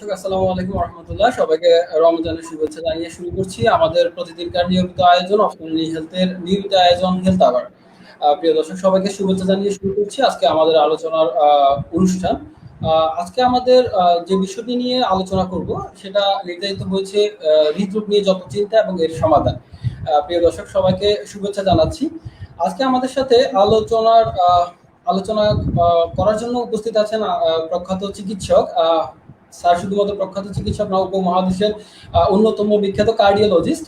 দর্শক আসসালামু আলাইকুম রহমতুল্লাহ, সবাইকে রমজানের শুভেচ্ছা জানিয়ে শুরু করছি আমাদের প্রতিদিনকার নিয়মিত আয়োজন অপশনালি হেলথের নিয়মিত আয়োজন হেলথ আওয়ার। প্রিয় দর্শক সবাইকে শুভেচ্ছা জানিয়ে শুরু করছি আজকে আমাদের আলোচনার অনুষ্ঠান। আজকে আমাদের যে বিষয়টি নিয়ে আলোচনা করব সেটা নির্ধারিত হয়েছে হৃদরোগ নিয়ে যত চিন্তা এবং এর সমাধান। প্রিয় দর্শক সবাইকে শুভেচ্ছা জানাচ্ছি। আজকে আমাদের সাথে আলোচনা করার জন্য উপস্থিত আছেন প্রখ্যাত চিকিৎসক। স্যার শুধুমাত্র প্রখ্যাত চিকিৎসক না, উপমহাদেশের অন্যতম বিখ্যাত cardiologist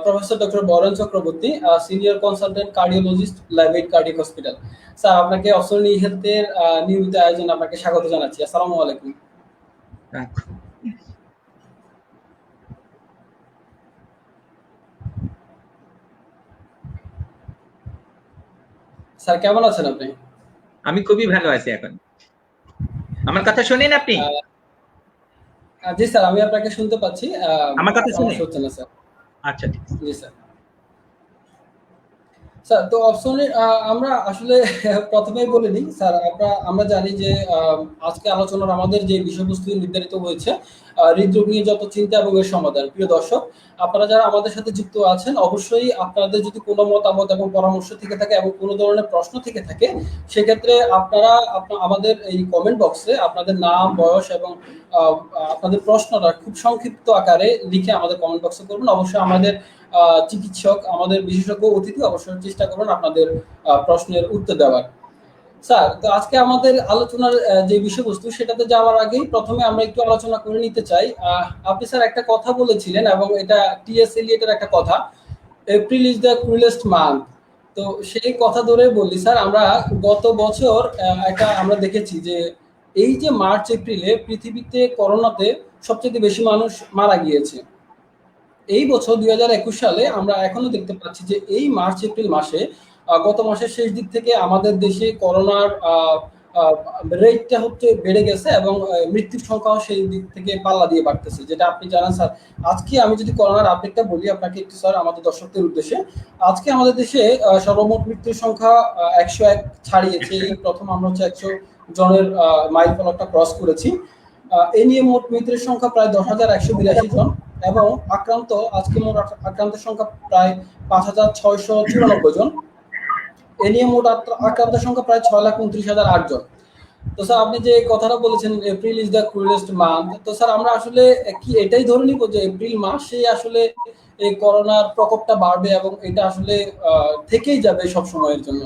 professor doctor Baren Chakraborty, senior consultant cardiologist Labaid cardiac hospital. Sir আপনাকে অপশনালি হেলথের নিয়মিত আয়োজনে আপনাকে স্বাগত জানাচ্ছি। আসসালামু আলাইকুম। স্যার কেমন আছেন আপনি? আমি খুবই ভালো আছি। এখন আমার কথা শুনেন আপনি? জি স্যার, আমি আপনাকে শুনতে পাচ্ছি। আমার কথা শুনে হচ্ছে না স্যার। আচ্ছা ঠিক আছে। জি স্যার। স্যার তো অপশনে আমরা আসলে প্রথমেই বলে নিই স্যার, আমরা জানি যে আজকে আলোচনার আমাদের যে বিষয়বস্তু নির্ধারিত হয়েছে হৃদরোগ নিয়ে যত চিন্তা এবং এর সমাধান। প্রিয় দর্শক, আপনারা যারা আমাদের সাথে যুক্ত আছেন অবশ্যই আপনাদের যদি কোনো মতামত এবং পরামর্শ থেকে থাকে এবং কোনো ধরনের প্রশ্ন থেকে থাকে সেক্ষেত্রে আপনারা আমাদের এই কমেন্ট বক্সে আপনাদের নাম, বয়স এবং আপনাদের প্রশ্নটা খুব সংক্ষিপ্ত আকারে লিখে আমাদের কমেন্ট বক্সে করবেন। অবশ্যই আমাদের চিকিৎসক, আমাদের বিশেষজ্ঞ অতিথি অবশ্যই চেষ্টা করবেন আপনাদের প্রশ্নের উত্তর দেওয়ার। স্যার তো আজকে আমাদের আলোচনার যে বিষয়বস্তু সেটাতে যাওয়ার আগেই প্রথমে আমরা একটু আলোচনা করে নিতে চাই। আপনি স্যার একটা কথা বলেছিলেন এবং এটা টিএস এলিয়টের একটা কথা, এপ্রিল ইজ দ্য ক্রুয়েলেস্ট মান্থ। তো সেই কথা ধরে বলি স্যার, আমরা গত বছর আমরা দেখেছি যে এই যে মার্চ এপ্রিলে পৃথিবীতে করোনাতে সবচেয়ে বেশি মানুষ মারা গিয়েছে। এই বছর 2021 সালে আমরা এখনো দেখতে পাচ্ছি যে এই মার্চ এপ্রিল মাসে গত মাসের শেষ দিক থেকে আমাদের দেশে করোনার রেটটা হচ্ছে বেড়ে গেছে এবং মৃত্যুর সংখ্যাও সেই দিক থেকে পাল্লা দিয়ে বাড়তেছে, যেটা আপনি জানেন স্যার। আজকে আমি যদি করোনার আপডেটটা বলি আপনাকে একটু স্যার, আমাদের দর্শকদের উদ্দেশ্যে, আজকে আমাদের দেশে সর্বমোট মৃত্যুর সংখ্যা 101 ছাড়িয়েছে। এই প্রথম আমরা হচ্ছে 100 জনের মাইল ফলকটা ক্রস করেছি। এ নিয়ে মোট মৃতের সংখ্যা প্রায় 10,182 জন এবং আজকে মোট আক্রান্তের সংখ্যা প্রায় 5,694 জন। এ নিয়ে মোট আক্রান্তের সংখ্যা প্রায় 6,29,008 জন। তো স্যার আপনি যে কথাটা বলেছেন এপ্রিল ইজ দ্য ক্রুয়েলেস্ট মান্থ, তো স্যার আমরা আসলে কি এটাই ধরে নিব যে এপ্রিল মাসে আসলে এই করোনার প্রকোপটা বাড়বে এবং এটা আসলে থেকেই যাবে সব সময়ের জন্য?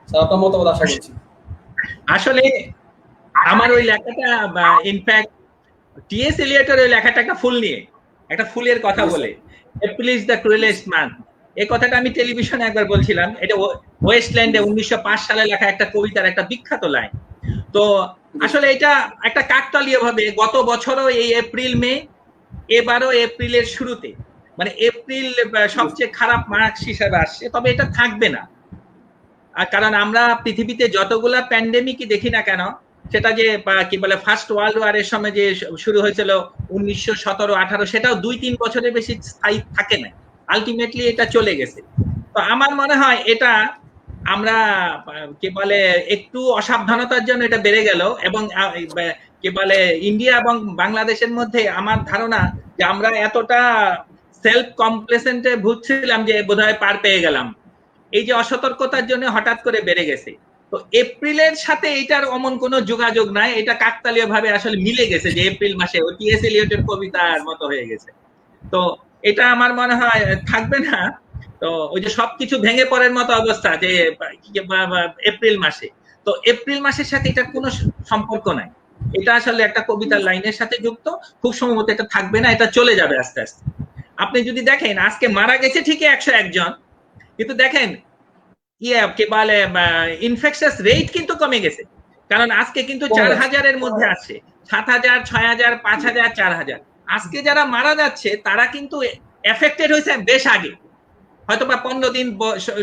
স্যার আপনার মতামত আশা করছি। আসলে আমার ওই লেখাটা ইনফ্যাক্ট টিএস এলিয়টের ওই লেখাটা একটা ফুল নিয়ে, একটা ফুলের কথা বলে, এপ্রিল ইজ দ্য ক্রুয়েলেস্ট মান্থ। এই কথাটা আমি টেলিভিশনে একবার বলছিলাম। এটা ওয়েস্টল্যান্ডে 1905 সালে লেখা একটা কবিতার একটা বিখ্যাত লাইন। তো আসলে এটা একটা কাকতালীয় ভাবে গত বছরও এই এপ্রিল মে, এবারও এপ্রিলের শুরুতে, মানে এপ্রিল সবচেয়ে খারাপ মাস হিসাবে আসছে। তবে এটা থাকবে না, কারণ আমরা পৃথিবীতে যতগুলা প্যান্ডেমিকই দেখি না কেন, সেটা যে কি বলে ফার্স্ট ওয়ার্ল্ড ওয়ারের সময় যে শুরু হয়েছিল 1917-18, সেটাও 2-3 বছরের বেশি স্থায়ী থাকে না, আলটিমেটলি এটা চলে গেছে। তো আমার মনে হয় এটা আমরা কি বলে একটু অসাবধানতার জন্য এটা বেড়ে গেল। এবং কি বলে ইন্ডিয়া এবং বাংলাদেশের মধ্যে আমার ধারণা যে আমরা এতটা সেলফ কমপ্লেসেন্টে ভুগছিলাম যে বোধহয় পার পেয়ে গেলাম। এই যে অসতর্কতার জন্য হঠাৎ করে বেড়ে গেছে। তো এপ্রিলের সাথে এটার অমন কোনো যোগাযোগ নাই, এটা কাকতালীয় ভাবে আসলে মিলে গেছে যে এপ্রিল মাসে ওই টিএস এলিয়টের কবিতার মতো হয়ে গেছে। তো এটা আমার মনে হয় থাকবে না। তো ওই যে সবকিছু ভেঙে পড়ার মতো অবস্থা যে এপ্রিল মাসে, তো এপ্রিল মাসের সাথে এটা কোনো সম্পর্ক নাই। এটা আসলে একটা কবিতার লাইনের সাথে যুক্ত। খুব সম্ভবত এটা থাকবে না, এটা চলে যাবে আস্তে আস্তে। আপনি যদি দেখেন আজকে মারা গেছে ঠিকই 101 জন, কিন্তু দেখেন কি বলে ইনফেকশাস রেট কিন্তু কমে গেছে। কারণ আজকে কিন্তু 4,000-এর মধ্যে আছে, 7,000, 6,000, 5,000, 4,000। আজকে যারা মারা যাচ্ছে তারা কিন্তু এফেক্টেড হয়েছে বেশ আগে, হয়তো বা 15 দিন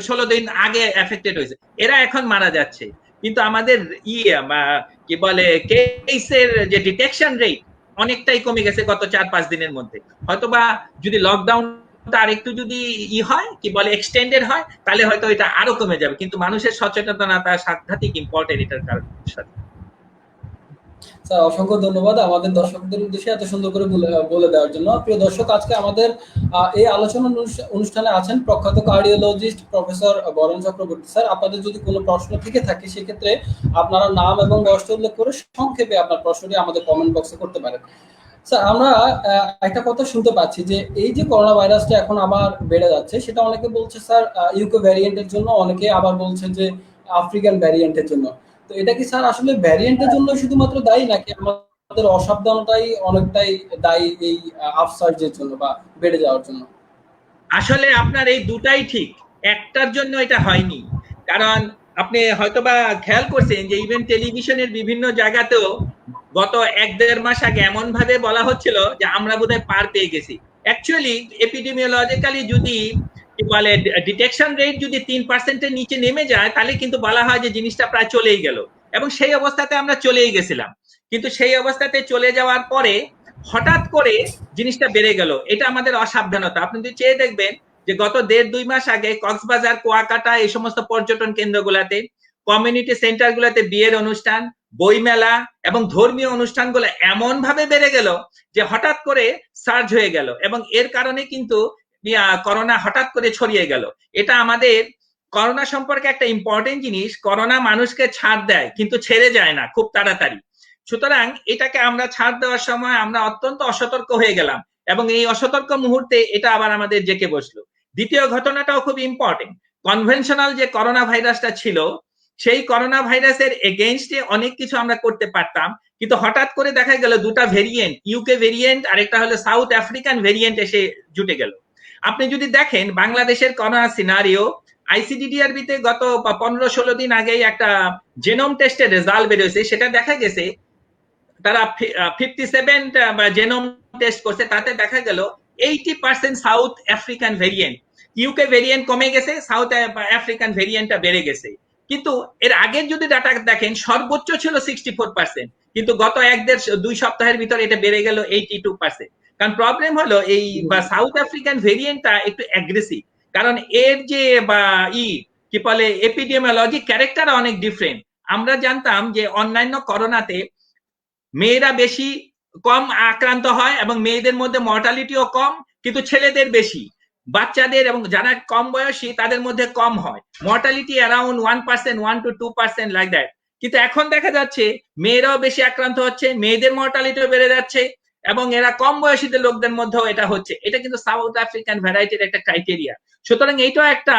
16 দিন আগে এফেক্টেড হয়েছে, এরা এখন মারা যাচ্ছে। কিন্তু আমাদের কি বলে কেসের যে ডিটেকশন রেট অনেকটাই কমে গেছে গত 4-5 দিনের মধ্যে। হয়তোবা যদি লকডাউন আরেকটু যদি হয় কি বলে এক্সটেন্ডেড হয় তাহলে হয়তো এটা আরো কমে যাবে, কিন্তু মানুষের সচেতনতা সাংঘাতিক ইম্পর্টেন্ট এটার কারণে। স্যার অসংখ্য ধন্যবাদ আমাদের দর্শকদের উদ্দেশ্যে এত সুন্দর করে বলে দেওয়ার জন্য। প্রিয় দর্শক, আজকে আমাদের এই আলোচনা অনুষ্ঠানে আছেন প্রখ্যাত cardiologist professor Baren Chakraborty sir. আপনাদের যদি কোনো প্রশ্ন থেকে থাকে সেক্ষেত্রে আপনারা নাম এবং বয়সটা উল্লেখ করে সংক্ষেপে আপনার প্রশ্নটি আমাদের কমেন্ট বক্সে করতে পারেন। স্যার, আমরা একটা কথা শুনতে পাচ্ছি যে এই যে করোনা ভাইরাসটা এখন আবার বেড়ে যাচ্ছে, সেটা অনেকে বলছে স্যার ইউকে ভ্যারিয়েন্টের জন্য, অনেকে আবার বলছে যে আফ্রিকান ভ্যারিয়েন্টের জন্য। তো এটা কি স্যার আসলে ভ্যারিয়েন্টের জন্য শুধুমাত্র দায়ী, নাকি আমাদের অসাবধানতাই অনেকটাই দায়ী এই আপসার্জের জন্য বা বেড়ে যাওয়ার জন্য? আসলে আপনার এই দুটাই ঠিক, একটার জন্য এটা হয়নি। কারণ আপনি হয়তোবা খেয়াল করছেন যে ইভেন টেলিভিশনের বিভিন্ন জায়গাতেও গত 1-1.5 মাস আগে এমন ভাবে বলা হচ্ছিল যে আমরা বোধহয় পার পেয়ে গেছি। অ্যাকচুয়ালি এপিডেমিওলজিক্যালি যদি কি বলে ডিটেকশন রেট যদি 3%-এর নিচে নেমে যায়, তাহলে কিন্তু বলা হয় যে জিনিসটা প্রায় চলেই গেল, এবং সেই অবস্থাতে আমরা চলেই গেছিলাম। কিন্তু সেই অবস্থাতে চলে যাওয়ার পরে হঠাৎ করে জিনিসটা বেড়ে গেল, এটা আমাদের অসাবধানতা। আপনি যদি চেয়ে দেখবেন যে গত 1.5-2 মাস আগে কক্সবাজার, কুয়াকাটা এই সমস্ত পর্যটন কেন্দ্রগুলোতে, কমিউনিটি সেন্টারগুলোতে বিয়ের অনুষ্ঠান, বইমেলা এবং ধর্মীয় অনুষ্ঠানগুলো এমন ভাবে বেড়ে গেল যে হঠাৎ করে সার্জ হয়ে গেল, এবং এর কারণে কিন্তু করোনা হঠাৎ করে ছড়িয়ে গেল। এটা আমাদের করোনা সম্পর্কে একটা ইম্পর্টেন্ট জিনিস, করোনা মানুষকে ছাড় দেয় কিন্তু ছেড়ে যায় না খুব তাড়াতাড়ি। সুতরাং এটাকে আমরা ছাড় দেওয়ার সময় আমরা অত্যন্ত অসতর্ক হয়ে গেলাম, এবং এই অসতর্ক মুহূর্তে এটা আবার আমাদের জেকে বসলো। দ্বিতীয় ঘটনাটাও খুব ইম্পর্টেন্ট। কনভেনশনাল যে করোনা ভাইরাসটা ছিল, সেই করোনা ভাইরাসের এগেইনস্টে অনেক কিছু আমরা করতে পারতাম, কিন্তু হঠাৎ করে দেখা গেল দুটা ভেরিয়েন্ট, ইউকে ভেরিয়েন্ট আর একটা হলো সাউথ আফ্রিকান ভেরিয়েন্ট এসে জুটে গেল। আপনি যদি দেখেন বাংলাদেশের করোনা সিনারিও, আইসিডিডিআরবি তে গত 15-16 দিন আগেই একটা জেনোম টেস্টের রেজাল্ট বেরিয়েছে, সেটা দেখা গেছে তারা 57 জেনোম টেস্ট করছে, তাতে দেখা গেল 80% south African variant. UK variant কমে গেছে, সাউথ আফ্রিকান ভেরিয়েন্টটা বেড়ে গেছে। কিন্তু এর আগের যদি ডাটা দেখেন সর্বোচ্চ ছিল 64%, কিন্তু গত 1-1.5-2 সপ্তাহের ভিতরে এটা বেড়ে গেল 82%। কারণ প্রবলেম হলো এই সাউথ আফ্রিকান ভেরিয়েন্টটা একটু অ্যাগ্রেসিভ, কারণ এর যে কি বলে এপিডেমিওলজি ক্যারেক্টার অনেক ডিফারেন্ট। আমরা জানতাম যে অন্যান্য করোনাতে মেয়েরা বেশি কম আক্রান্ত হয় এবং মেয়েদের মধ্যে মর্টালিটিও কম, কিন্তু ছেলেদের বেশি, বাচ্চাদের এবং যারা কম বয়সী তাদের মধ্যে কম হয়, mortality around 1%, 1 to 2% like that. কিন্তু এখন দেখা যাচ্ছে মেয়েরাও বেশি আক্রান্ত হচ্ছে, মেয়েদের মর্টালিটিও বেড়ে যাচ্ছে, এবং এরা কম বয়সীদের লোকদের মধ্যেও এটা হচ্ছে। এটা কিন্তু সাউথ আফ্রিকান ভ্যারাইটির একটা ক্রাইটেরিয়া। সুতরাং এইটাও একটা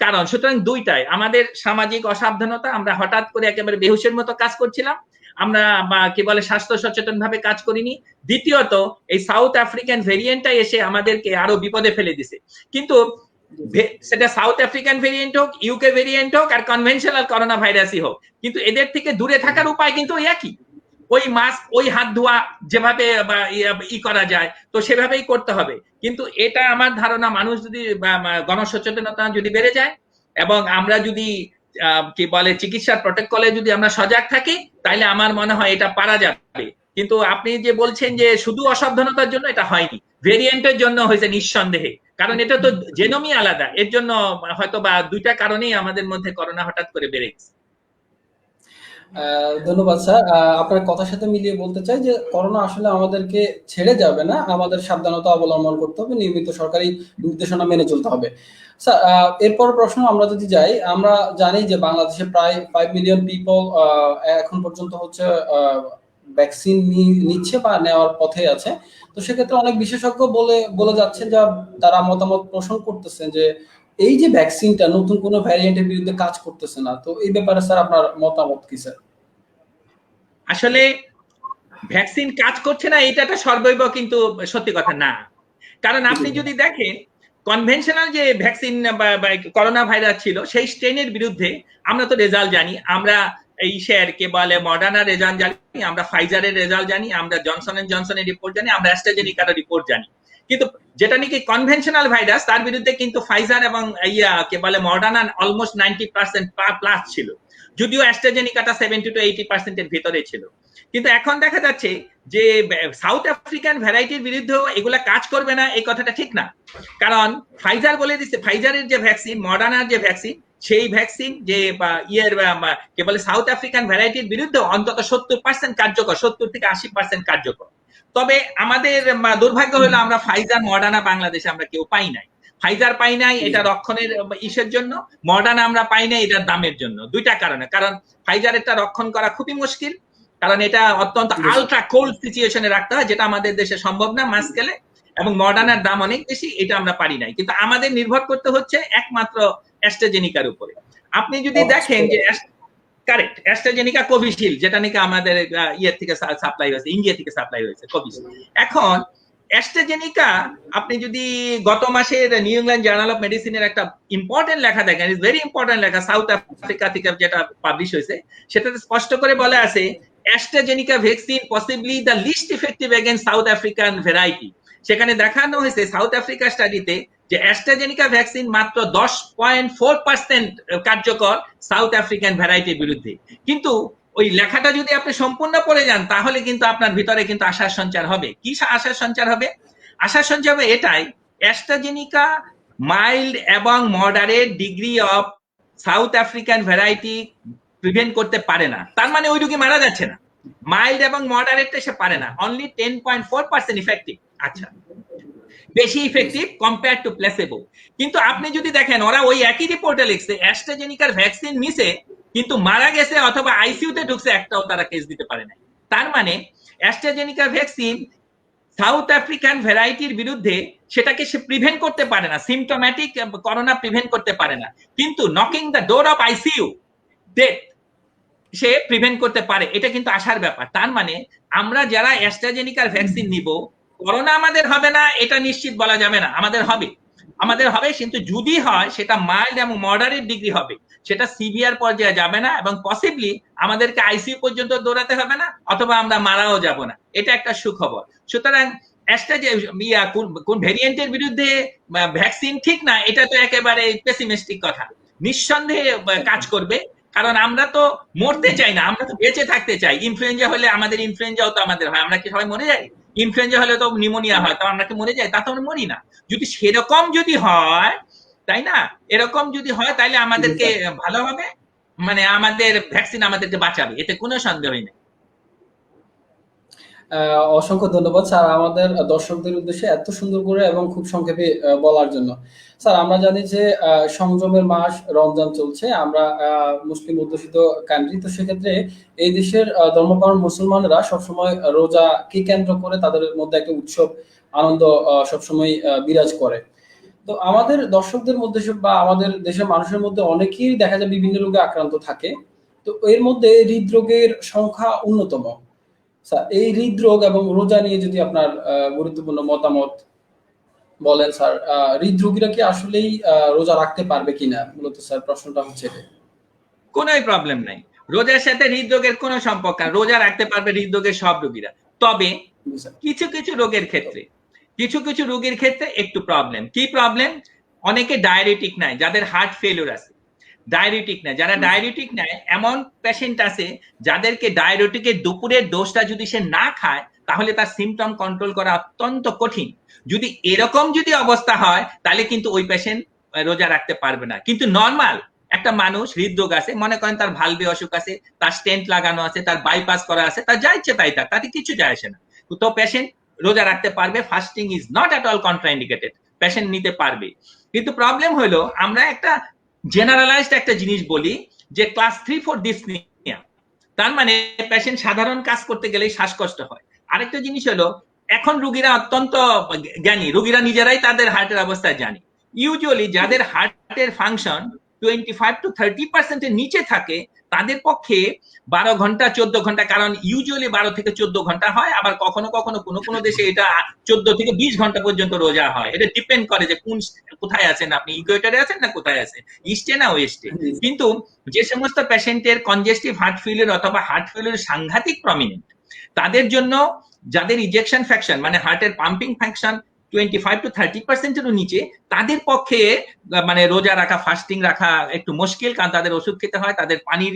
কারণ। সুতরাং দুইটাই আমাদের সামাজিক অসাবধানতা, আমরা হঠাৎ করে একেবারে বেহুশের মতো কাজ করছিলাম, আমরা কি বলে স্বাস্থ্য সচেতন ভাবে কাজ করিনি। দ্বিতীয়ত এই সাউথ আফ্রিকান ভেরিয়েন্টটা এসে আমাদেরকে আরো বিপদে ফেলে দিছে। কিন্তু সেটা সাউথ আফ্রিকান ভেরিয়েন্ট হোক, ইউকে ভেরিয়েন্ট হোক, আর কনভেনশনাল করোনা ভাইরাসই হোক, কিন্তু এদের থেকে দূরে থাকার উপায় কিন্তু একই, ওই মাস্ক, ওই হাত ধোয়া যেভাবে করা যায় তো সেভাবেই করতে হবে। কিন্তু এটা আমার ধারণা, মানুষ যদি গণসচেতনতা যদি বেড়ে যায় এবং আমরা যদি কি বলে চিকিৎসার প্রটোকলে যদি আমরা সজাগ থাকি, তাহলে আমার মনে হয় এটা পারা যাবে। কিন্তু আপনি যে বলছেন যে শুধু অসাবধানতার জন্য, এটা হয়নি, ভেরিয়েন্টের জন্য হয়েছে নিঃসন্দেহে, কারণ এটা তো জেনোমই আলাদা, এর জন্য হয়তো বা দুইটা কারণেই আমাদের মধ্যে করোনা হঠাৎ করে বেড়ে গেছে। ধন্যবাদ স্যার। আপনার কথার সাথে মিলিয়ে বলতে চাই যে করোনা আসলে আমাদেরকে ছেড়ে যাবে না, আমাদের সাবধানতা অবলম্বন করতে হবে, নিয়মিত সরকারি নির্দেশনা মেনে চলতে হবে। স্যার, এরপর প্রশ্ন আমরা যদি যাই, আমরা জানি যে বাংলাদেশে প্রায় 5 মিলিয়ন পিপল এখন পর্যন্ত হচ্ছে ভ্যাকসিন নিচ্ছে বা নেওয়ার পথে আছে। তো সেক্ষেত্রে অনেক বিশেষজ্ঞ বলে যাচ্ছেন, যা তারা মতামত পোষণ করতেছেন যে এই যে ভ্যাকসিনটা নতুন কোনো ভ্যারিয়েন্টের বিরুদ্ধে কাজ করতেছে না। তো এই ব্যাপারে স্যার আপনার মতামত কি স্যার? আসলে ভ্যাকসিন কাজ করছে না এটা সর্বৈব কিন্তু সত্যি কথা না। কারণ আপনি যদি দেখেন কনভেনশনাল যে ভ্যাকসিন বা করোনা ভাইরাস ছিল সেই স্ট্রেনের বিরুদ্ধে আমরা তো রেজাল্ট জানি, আমরা এই শেয়ার কে বলে মডার্নার রেজাল্ট জানি, আমরা ফাইজারের রেজাল্ট জানি, আমরা জনসন এন্ড জনসনের রিপোর্ট জানি, আমরা অ্যাস্ট্রাজেনিকার রিপোর্ট জানি। কিন্তু যেটা নাকি কনভেনশনাল ভাইরাস, তার বিরুদ্ধে কিন্তু ফাইজার এবং কে বলে মডার্না অলমোস্ট 90% প্লাস ছিল, যদিও অ্যাস্ট্রাজেনিকাটা 70 to 80% ভিতরে ছিল। কিন্তু এখন দেখা যাচ্ছে যে সাউথ আফ্রিকান ভ্যারাইটির বিরুদ্ধেও এগুলা কাজ করবে না, এই কথাটা ঠিক না। কারণ ফাইজার বলে দিচ্ছে, ফাইজারের যে ভ্যাকসিন, মডার্নার যে ভ্যাকসিন, সেই ভ্যাকসিন যে কে বলে সাউথ আফ্রিকান ভ্যারাইটির বিরুদ্ধে অন্তত 70% কার্যকর, 70 থেকে 80% কার্যকর। তবে আমাদের দুর্ভাগ্য হলো আমরা ফাইজার মডার্না বাংলাদেশে আমরা কেউ পাই নাই। ফাইজার পাই নাই এটা রক্ষণের ইসের জন্য, মডার্না আমরা পাই নাই এটার দামের জন্য। দুইটা কারণে, কারণ ফাইজারেরটা রক্ষণ করা খুবই মুশকিল, কারণ এটা অত্যন্ত আলট্রা কোল্ড সিচুয়েশনে রাখতে হয়, যেটা আমাদের দেশে সম্ভব না মাস স্কেলে, এবং মডার্নার দাম অনেক বেশি, এটা আমরা পারি নাই। কিন্তু আমাদের নির্ভর করতে হচ্ছে একমাত্র অ্যাস্ট্রাজেনিকার উপরে। আপনি যদি দেখেন যে কারেক্ট অ্যাস্ট্রাজেনিকা কোভিশিল্ড, যেটা নাকি আমাদের ইয়ে থেকে সাপ্লাই হয়েছে, ইন্ডিয়া থেকে সাপ্লাই হয়েছে কোভিশিল্ড। এখন অ্যাস্ট্রাজেনিকা আপনি যদি গত মাসের নিউ ইংল্যান্ড জার্নাল অফ মেডিসিনের একটা ইম্পর্টেন্ট লেখা দেখেন, ইজ ভেরি ইম্পর্টেন্ট লেখা, সাউথ আফ্রিকা থেকে যেটা পাবলিশ হয়েছে, সেটাতে স্পষ্ট করে বলা আছে AstraZeneca vaccine possibly the least effective against South African variety. সেখানে দেখানো হয়েছে সাউথ আফ্রিকা স্টাডিতে যে অ্যাস্ট্রাজেনিকা ভ্যাকসিন মাত্র 10.4% কার্যকর সাউথ আফ্রিকান ভ্যারাইটির বিরুদ্ধে। কিন্তু ওই লেখাটা যদি আপনি সম্পূর্ণ পড়ে যান তাহলে কিন্তু আপনার ভিতরে কিন্তু আশার সঞ্চার হবে। কি আশার সঞ্চার হবে? আশার সঞ্চার হবে এটাই, অ্যাস্ট্রাজেনিকা মাইল্ড এবং moderate degree of south African variety prevent করতে পারে না। তার মানে ওই রোগী মারা যাচ্ছে না, মাইল্ড এবং মডারেটটা সে পারে না, অনলি 10.4% ইফেক্টিভ। আচ্ছা, বেশি ইফেক্টিভ কম্পেয়ার টু প্লেসেবো। কিন্তু আপনি যদি দেখেন ওরা ওই একই রিপোর্টে লিখছে অ্যাস্ট্রাজেনিকার ভ্যাকসিন মিসে কিন্তু মারা গেছে অথবা আইসিইউতে ঢুকছে, একটাও তারা কেস দিতে পারে না। তার মানে অ্যাস্ট্রাজেনিকা ভ্যাকসিন সাউথ আফ্রিকান ভ্যারাইটির বিরুদ্ধে সেটাকে সে প্রিভেন্ট করতে পারে না, সিমটোম্যাটিক করোনা প্রিভেন্ট করতে পারে না, কিন্তু knocking the door of ICU death say prevent করতে পারে। এটা কিন্তু আশার ব্যাপার। তার মানে আমরা যারা অ্যাস্ট্রাজেনিকার ভ্যাকসিন নিব, করোনা আমাদের হবে না এটা নিশ্চিত বলা যাবে না, আমাদের হবে, কিন্তু যদি হয় সেটা মাইল্ড এবং মডারেট ডিগ্রি হবে, সেটা সিভিয়ার পর্যায়ে যাবে না, এবং পসিবলি আমাদেরকে আইসিইউ পর্যন্ত দৌড়াতে হবে না, অথবা আমরা মারাও যাব না। এটা একটা সুখবর। সুতরাং কোন ভেরিয়েন্টের বিরুদ্ধে ভ্যাকসিন ঠিক না, এটা তো একেবারে পেসিমিস্টিক কথা। নিঃসন্দেহে কাজ করবে, কারণ আমরা তো মরতে চাই না, আমরা তো বেঁচে থাকতে চাই। ইনফ্লুয়েঞ্জা হলে আমাদের, ইনফ্লুয়েঞ্জাও তো আমাদের হয়, আমরা কি সবাই মরে যাই? ইনফ্লুয়েঞ্জা হলে তো নিউমোনিয়া হয়, তো আমরা কি মরে যাই? তা তো আমরা মরি না। যদি সেরকম যদি হয়, তাই না, এরকম যদি হয় তাহলে আমাদেরকে ভালো হবে, মানে আমাদের ভ্যাকসিন আমাদেরকে বাঁচাবে, এতে কোনো সন্দেহই নেই। অসংখ্য ধন্যবাদ স্যার আমাদের দর্শকদের উদ্দেশ্যে এত সুন্দর করে এবং খুব সংক্ষেপে বলার জন্য। স্যার আমরা জানি যে সংযমের মাস রমজান চলছে, আমরা মুসলিম অধ্যুষিত কান্ট্রি, তো সেক্ষেত্রে এই দেশের ধর্মপ্রাণ মুসলমানরা সবসময় রোজাকে কেন্দ্র করে তাদের মধ্যে একটা উৎসব আনন্দ সবসময় বিরাজ করে। তো আমাদের দর্শকদের মধ্যে বা আমাদের দেশের মানুষের মধ্যে অনেকেই দেখা যায় বিভিন্ন রোগে আক্রান্ত থাকে, তো এর মধ্যে হৃদরোগের সংখ্যা অন্যতম। স্যার এই হৃদরোগ এবং রোজা নিয়ে যদি আপনার গুরুত্বপূর্ণ মতামত বলেন স্যার। হৃদরোগীরা কি আসলেই রোজা রাখতে পারবে কিনা, মূলত স্যার প্রশ্নটা হচ্ছে এটা। কোনো প্রবলেম নাই, রোজার সাথে হৃদরোগের কোনো সম্পর্ক না, রোজা রাখতে পারবে হৃদরোগের সব রোগীরা। তবে কিছু কিছু রোগের ক্ষেত্রে একটু প্রবলেম। কি প্রবলেম? অনেকে ডায়াবেটিক নাই, যাদের হার্ট ফেলিউর আছে, ডায়াবেটিক নেয়, যারা ডায়াবেটিক নেয় এমন পেশেন্ট আছে যাদেরকে ডায়াবেটিকের দুপুরের ডোজটা যদি সে না খায় তাহলে তার সিমটম কন্ট্রোল করা অত্যন্ত কঠিন। যদি এরকম যদি অবস্থা হয় তাহলে কিন্তু ওই পেশেন্ট রোজা রাখতে পারবে না। কিন্তু নর্মাল একটা মানুষ, হৃদরোগ আছে, মনে করেন তার ভালভে অসুখ আছে, তার স্টেন্ট লাগানো আছে, তার বাইপাস করা আছে, তার যা ইচ্ছে তাই থাক, তাতে কিছু যায় আসে না, তো পেশেন্ট রোজা রাখতে পারবে। Fasting is not at all contraindicated, patient নিতে পারবে। কিন্তু প্রবলেম হলো আমরা একটা জেনারেলাইজড একটা জিনিস বলি যে ক্লাস 3-4 ডিসনিয়া, তার মানে পেশেন্ট সাধারণ কাজ করতে গেলেই শ্বাসকষ্ট হয়। আরেকটা জিনিস হলো এখন রোগীরা অত্যন্ত জ্ঞানী, রোগীরা নিজেরাই তাদের হার্টের অবস্থা জানে। ইউজুয়ালি যাদের হার্টের ফাংশন 25-30% এর নিচে থাকে তাদের পক্ষে 12 ঘন্টা 14 ঘন্টা, কারণ ইউজুয়ালি 12 থেকে 14 ঘন্টা হয়, আবার কখনো কখনো কোনো দেশে এটা 14 থেকে 20 ঘন্টা পর্যন্ত রোজা হয়। এটা ডিপেন্ড করে যে কোথায় আছেন আপনি, ইকুয়েটরে আছেন না কোথায় আছেন, ইস্টে না ওয়েস্টে। কিন্তু যে সমস্ত পেশেন্টের কনজেস্টিভ হার্ট ফেলিউর অথবা হার্ট ফেলিউর সাংঘাতিক প্রমিনেন্ট, তাদের জন্য, যাদের ইজেকশন ফ্র্যাকশন মানে হার্টের পাম্পিং ফ্র্যাকশন 25-30% এরও নিচে, তাদের পক্ষে মানে রোজা রাখা, ফাস্টিং রাখা একটু মুশকিল, কারণ তাদের ওষুধ খেতে হয়, তাদের পানির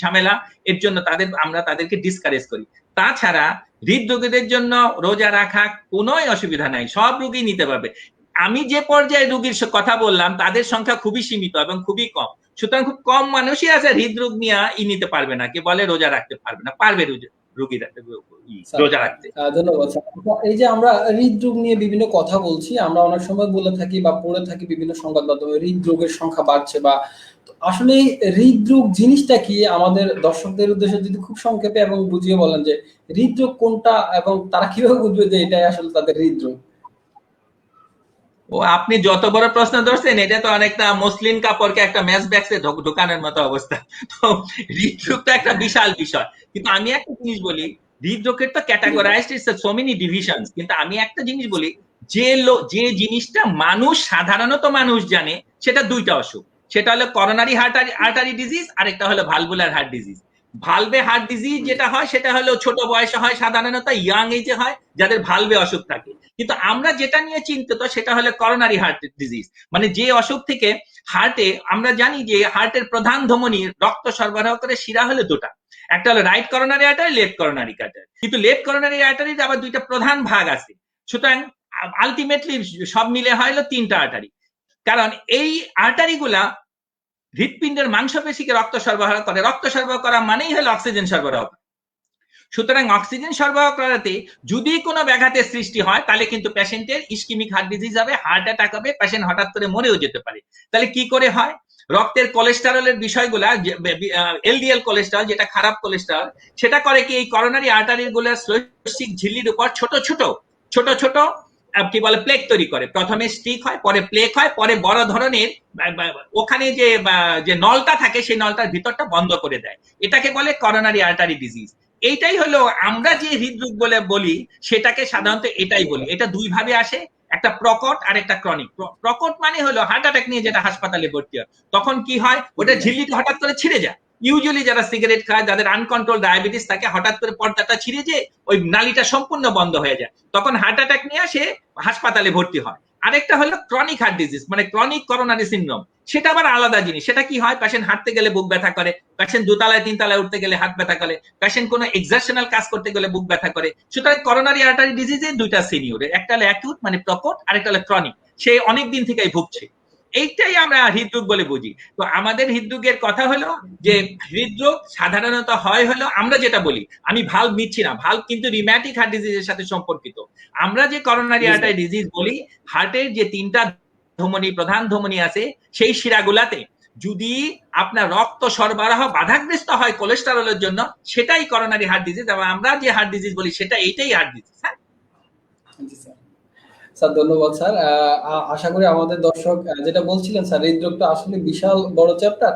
ঝামেলা, এর জন্য আমরা তাদেরকে ডিসকারেজ করি। তাছাড়া হৃদরোগীদের জন্য রোজা রাখা কোনো অসুবিধা নাই, সব রোগী নিতে পারবে। আমি যে পর্যায়ে রোগীর কথা বললাম তাদের সংখ্যা খুবই সীমিত এবং খুবই কম, সুতরাং খুব কম মানুষই আছে হৃদরোগ নিয়ে নিতে পারবে না, কে বলে রোজা রাখতে পারবে না, পারবে রোগী রোজা রাখতে। ধন্যবাদ স্যার। এই যে আমরা হৃদরোগ নিয়ে বিভিন্ন কথা বলছি, আমরা অনেক সময় বলে থাকি বা পড়ে থাকি বিভিন্ন সংবাদ মাধ্যমে হৃদরোগের সংখ্যা বাড়ছে, বা আসলে হৃদরোগ জিনিসটা কি, আমাদের দর্শকদের উদ্দেশ্যে যদি খুব সংক্ষেপে এবং বুঝিয়ে বলেন যে হৃদরোগ কোনটা এবং তারা কিভাবে বুঝবে যে এটাই আসলে তাদের হৃদরোগ। ও আপনি যত বড় প্রশ্ন ধরছেন, এটা তো অনেকটা মসলিন কাপড়কে একটা ম্যাচ ব্যাক্সে ঢোকানোর মতো অবস্থা। তো হৃদরোগ তো একটা বিশাল বিষয়, কিন্তু আমি একটা জিনিস বলি, হৃদরোগের তো categorised it's so many divisions, কিন্তু আমি একটা জিনিস বলি, যে জিনিসটা মানুষ সাধারণত মানুষ জানে সেটা দুইটা অসুখ, সেটা হলো করোনারি আর্টারি ডিজিজ, আর একটা হলো ভালভুলার হার্ট ডিজিজ। ভালভে হার্ট ডিজিজ যেটা হয় সেটা হলো ছোট বয়সে হয়, সাধারণত ইয়াং এজে হয় যাদের ভালভে অসুখ থাকে। কিন্তু আমরা যেটা নিয়ে চিন্তিত সেটা হলো করোনারি হার্ট ডিজিজ, মানে যে অসুখ থেকে হার্টে, আমরা জানি যে হার্টের প্রধান ধমনী রক্ত সরবরাহ করে শিরা হলো দুটা, একটা হলো right coronary artery, left coronary artery, কিন্তু লেফট করোনারি আর্টারির আবার দুইটা প্রধান ভাগ আছে। সুতরাং আলটিমেটলি সব মিলে হলো তিনটা আর্টারি, কারণ এই আর্টারি গুলা হৃৎপিণ্ডের মাংসপেশিকে রক্ত সরবরাহ করে, রক্ত সরবরাহ করা মানেই হলো অক্সিজেন সরবরাহ। সুতরাং অক্সিজেন সরবরাহ করাতে যদি কোনো ব্যাঘাতের সৃষ্টি হয় তাহলে কিন্তু পেশেন্টের ইসকিমিক হার্ট ডিজিজ হবে, হার্ট অ্যাটাক হবে, পেশেন্ট হঠাৎ করে মরেও যেতে পারে। তাহলে কি করে হয়? রক্তের কোলেস্টেরলের বিষয়গুলা, এলডিএল কোলেস্টেরল যেটা খারাপ কোলেস্টেরল, সেটা করে কি এই করোনারি আর্টারি গুলোর শ্লেষ্মিক ঝিল্লির উপর ছোট ছোট কি বলে প্লেক তৈরি করে। প্রথমে স্টিক হয়, পরে প্লেক হয়, পরে বড় ধরনের ওখানে যে নলটা থাকে সেই নলটার ভিতরটা বন্ধ করে দেয়, এটাকে বলে করোনারি আর্টারি ডিজিজ। এইটাই হলো আমরা যে হৃদরোগ বলে বলি সেটাকে সাধারণত এটাই বলি। এটা দুই ভাবে আসে, একটা প্রকট আর একটা ক্রনিক। প্রকট মানে হলো হার্ট অ্যাটাক নিয়ে যেটা হাসপাতালে ভর্তি হয়, তখন কি হয়, ওটা ঝিল্লিটা হঠাৎ করে ছিঁড়ে যায়। ইউজুয়ালি যারা সিগারেট খায়, যাদের আনকন্ট্রোল ডায়াবেটিস থাকে, হঠাৎ করে পর্দাটা ছিঁড়ে যায়, ওই নালীটা সম্পূর্ণ বন্ধ হয়ে যায়, তখন হার্ট অ্যাটাক নিয়ে সে হাসপাতালে ভর্তি হয়। আরেকটা হলো ক্রনিক হার্ট ডিজিজ, মানে ক্রনিক করোনারি সিনড্রোম, সেটা আবার আলাদা জিনিস। সেটা কি হয়, পেশেন্ট হাঁটতে গেলে বুক ব্যথা করে, পেশেন্ট দোতলায় তিনতলায় উঠতে গেলে হাত ব্যথা করে, পেশেন্ট কোনো এক্সারশনাল কাজ করতে গেলে বুক ব্যথা করে। সুতরাং করোনারি আর্টারি ডিজিজের দুইটা সিনিয়র, একটা হলো অ্যাকিউট মানে প্রকট, আর একটা হলো ক্রনিক, সে অনেক দিন থেকেই ভুগছে। এইটাই আমরা হৃদরোগ বলে বুঝি। তো আমাদের হৃদরোগের কথা হলো যে হৃদরোগ সাধারণত হয় হলো, আমরা যেটা বলি, আমি ভালভ নিচ্ছি না, ভালভ কিন্তু রিম্যাটিক হার্ট ডিজিজের সাথে সম্পর্কিত। আমরা যে করোনারি আর্টারি ডিজিজ বলি, হার্টের যে তিনটা ধমনী, প্রধান ধমনী আছে, সেই শিরাগুলাতে যদি আপনার রক্ত সরবরাহ বাধাগ্রস্ত হয় কোলেস্টেরলের জন্য, সেটাই করোনারি হার্ট ডিজিজ। এবং আমরা যে হার্ট ডিজিজ বলি সেটা এইটাই হার্ট ডিজিজ। হ্যাঁ স্যার, ধন্যবাদ স্যার। আশা করি আমাদের দর্শক, যেটা বলছিলেন স্যার, হৃদরোগটা আসলে বিশাল বড় চ্যাপ্টার,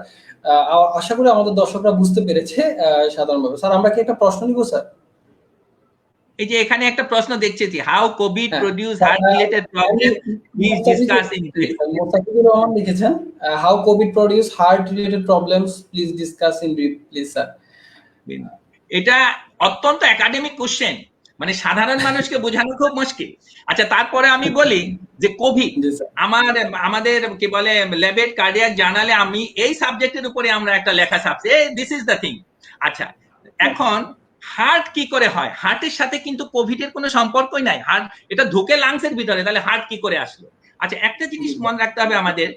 আশা করি আমাদের দর্শকরা বুঝতে পেরেছে সাধারণভাবে। স্যার, আমরা কি একটা প্রশ্ন নিব স্যার? এই যে এখানে একটা প্রশ্ন দেখছি, how covid produce heart related problem, please discuss in brief. Mostafizur Rahman লিখেছেন, how covid produce heart related problems, please discuss in brief please sir. এটা অত্যন্ত একাডেমিক কোশ্চেন, মানে সাধারণ মানুষকে বোঝানো খুব মুশকিল। আচ্ছা, তারপরে আমি বলি যে কোভিড আমাদের কি বলে ল্যাবের কার্ডিয়াক জার্নালে আমি এই সাবজেক্টের উপরে আমরা একটা লেখা ছাপছি, দিস ইজ দ্য থিং। আচ্ছা, এখন হার্ট কি করে হয়? হার্টের সাথে কিন্তু কোভিড এর কোনো সম্পর্কই নাই, হার্ট এটা ঢুকে লাংসের ভিতরে, তাহলে হার্ট কি করে আসলো? আচ্ছা, একটা জিনিস মনে রাখতে হবে আমাদের,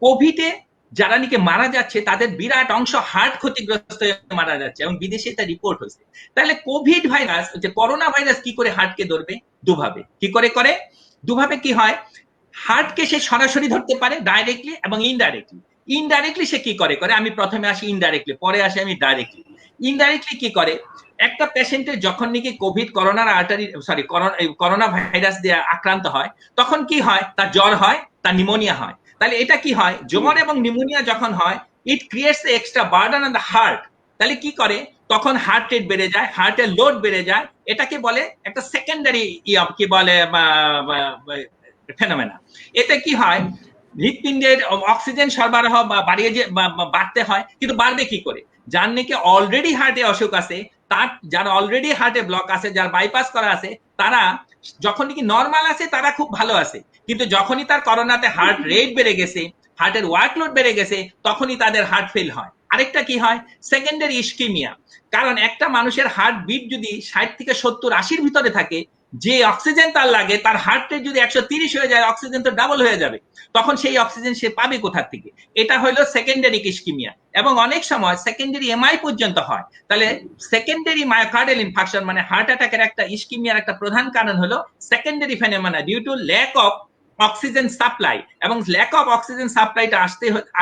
কোভিডে যারা নাকি মারা যাচ্ছে তাদের বিরাট অংশ হার্ট ক্ষতিগ্রস্ত হয়ে মারা যাচ্ছে, এবং বিদেশে এটা রিপোর্ট হয়েছে। তাহলে কোভিড ভাইরাস, যে করোনা ভাইরাস কি করে হার্টকে ধরবে? দুভাবে। কি করে করে? দুভাবে কি হয়, হার্টকে সে সরাসরি ধরতে পারে ডাইরেক্টলি এবং ইনডাইরেক্টলি। ইনডাইরেক্টলি সে কি করে করে, আমি প্রথমে আসি ইনডাইরেক্টলি, পরে আসি আমি ডাইরেক্টলি। ইনডাইরেক্টলি কি করে, একটা পেশেন্টের যখন নাকি কোভিড করোনা ভাইরাস দিয়ে আক্রান্ত হয়, তখন কি হয়, তার জ্বর হয়, তার নিউমোনিয়া হয়। তাহলে এটা কি হয়, জ্বর এবং নিউমোনিয়া যখন হয়, it creates extra burden on the heart. তাহলে কি করে, তখন হার্ট রেট বেড়ে যায়, হার্টের লোড বেড়ে যায়, এটাকে বলে একটা সেকেন্ডারি কি বলে ফেনোমেনা। এতে কি হয়, হৃৎপিণ্ডের অক্সিজেন সরবরাহ বাড়তে হয়, কিন্তু বাড়বে কি করে, যার নাকি অলরেডি হার্টে অসুখ আছে, তার যার অলরেডি হার্টে ব্লক আছে, যার বাইপাস করা আছে, তারা যখন নাকি নর্মাল আছে তারা খুব ভালো আছে, কিন্তু যখনই তার করোনাতে হার্ট রেট বেড়ে গেছে, হার্টের ওয়ার্কলোড বেড়ে গেছে, তখনই তাদের হার্ট ফেল হয়। আরেকটা কি হয়, সেকেন্ডারি ইস্কিমিয়া। কারণ একটা মানুষের হার্ট বিট যদি 60 থেকে 70-80-র ভিতরে থাকে, যে অক্সিজেন তার লাগে, তার হার্ট রেট যদি 130 হয়ে যায়, অক্সিজেন তো ডাবল হয়ে যাবে, তখন সেই অক্সিজেন সে পাবে কোথা থেকে? এটা হলো সেকেন্ডারি ইসকিমিয়া, এবং অনেক সময় সেকেন্ডারি এমআই পর্যন্ত হয়। তাহলে সেকেন্ডারি মায়োকার্ডিয়াল ইনফাকশন মানে হার্ট অ্যাটাকের একটা ইসকিমিয়ার একটা প্রধান কারণ হলো secondary phenomena due to lack of oxygen supply, এবং ল্যাক অফ অক্সিজেন সাপ্লাইটা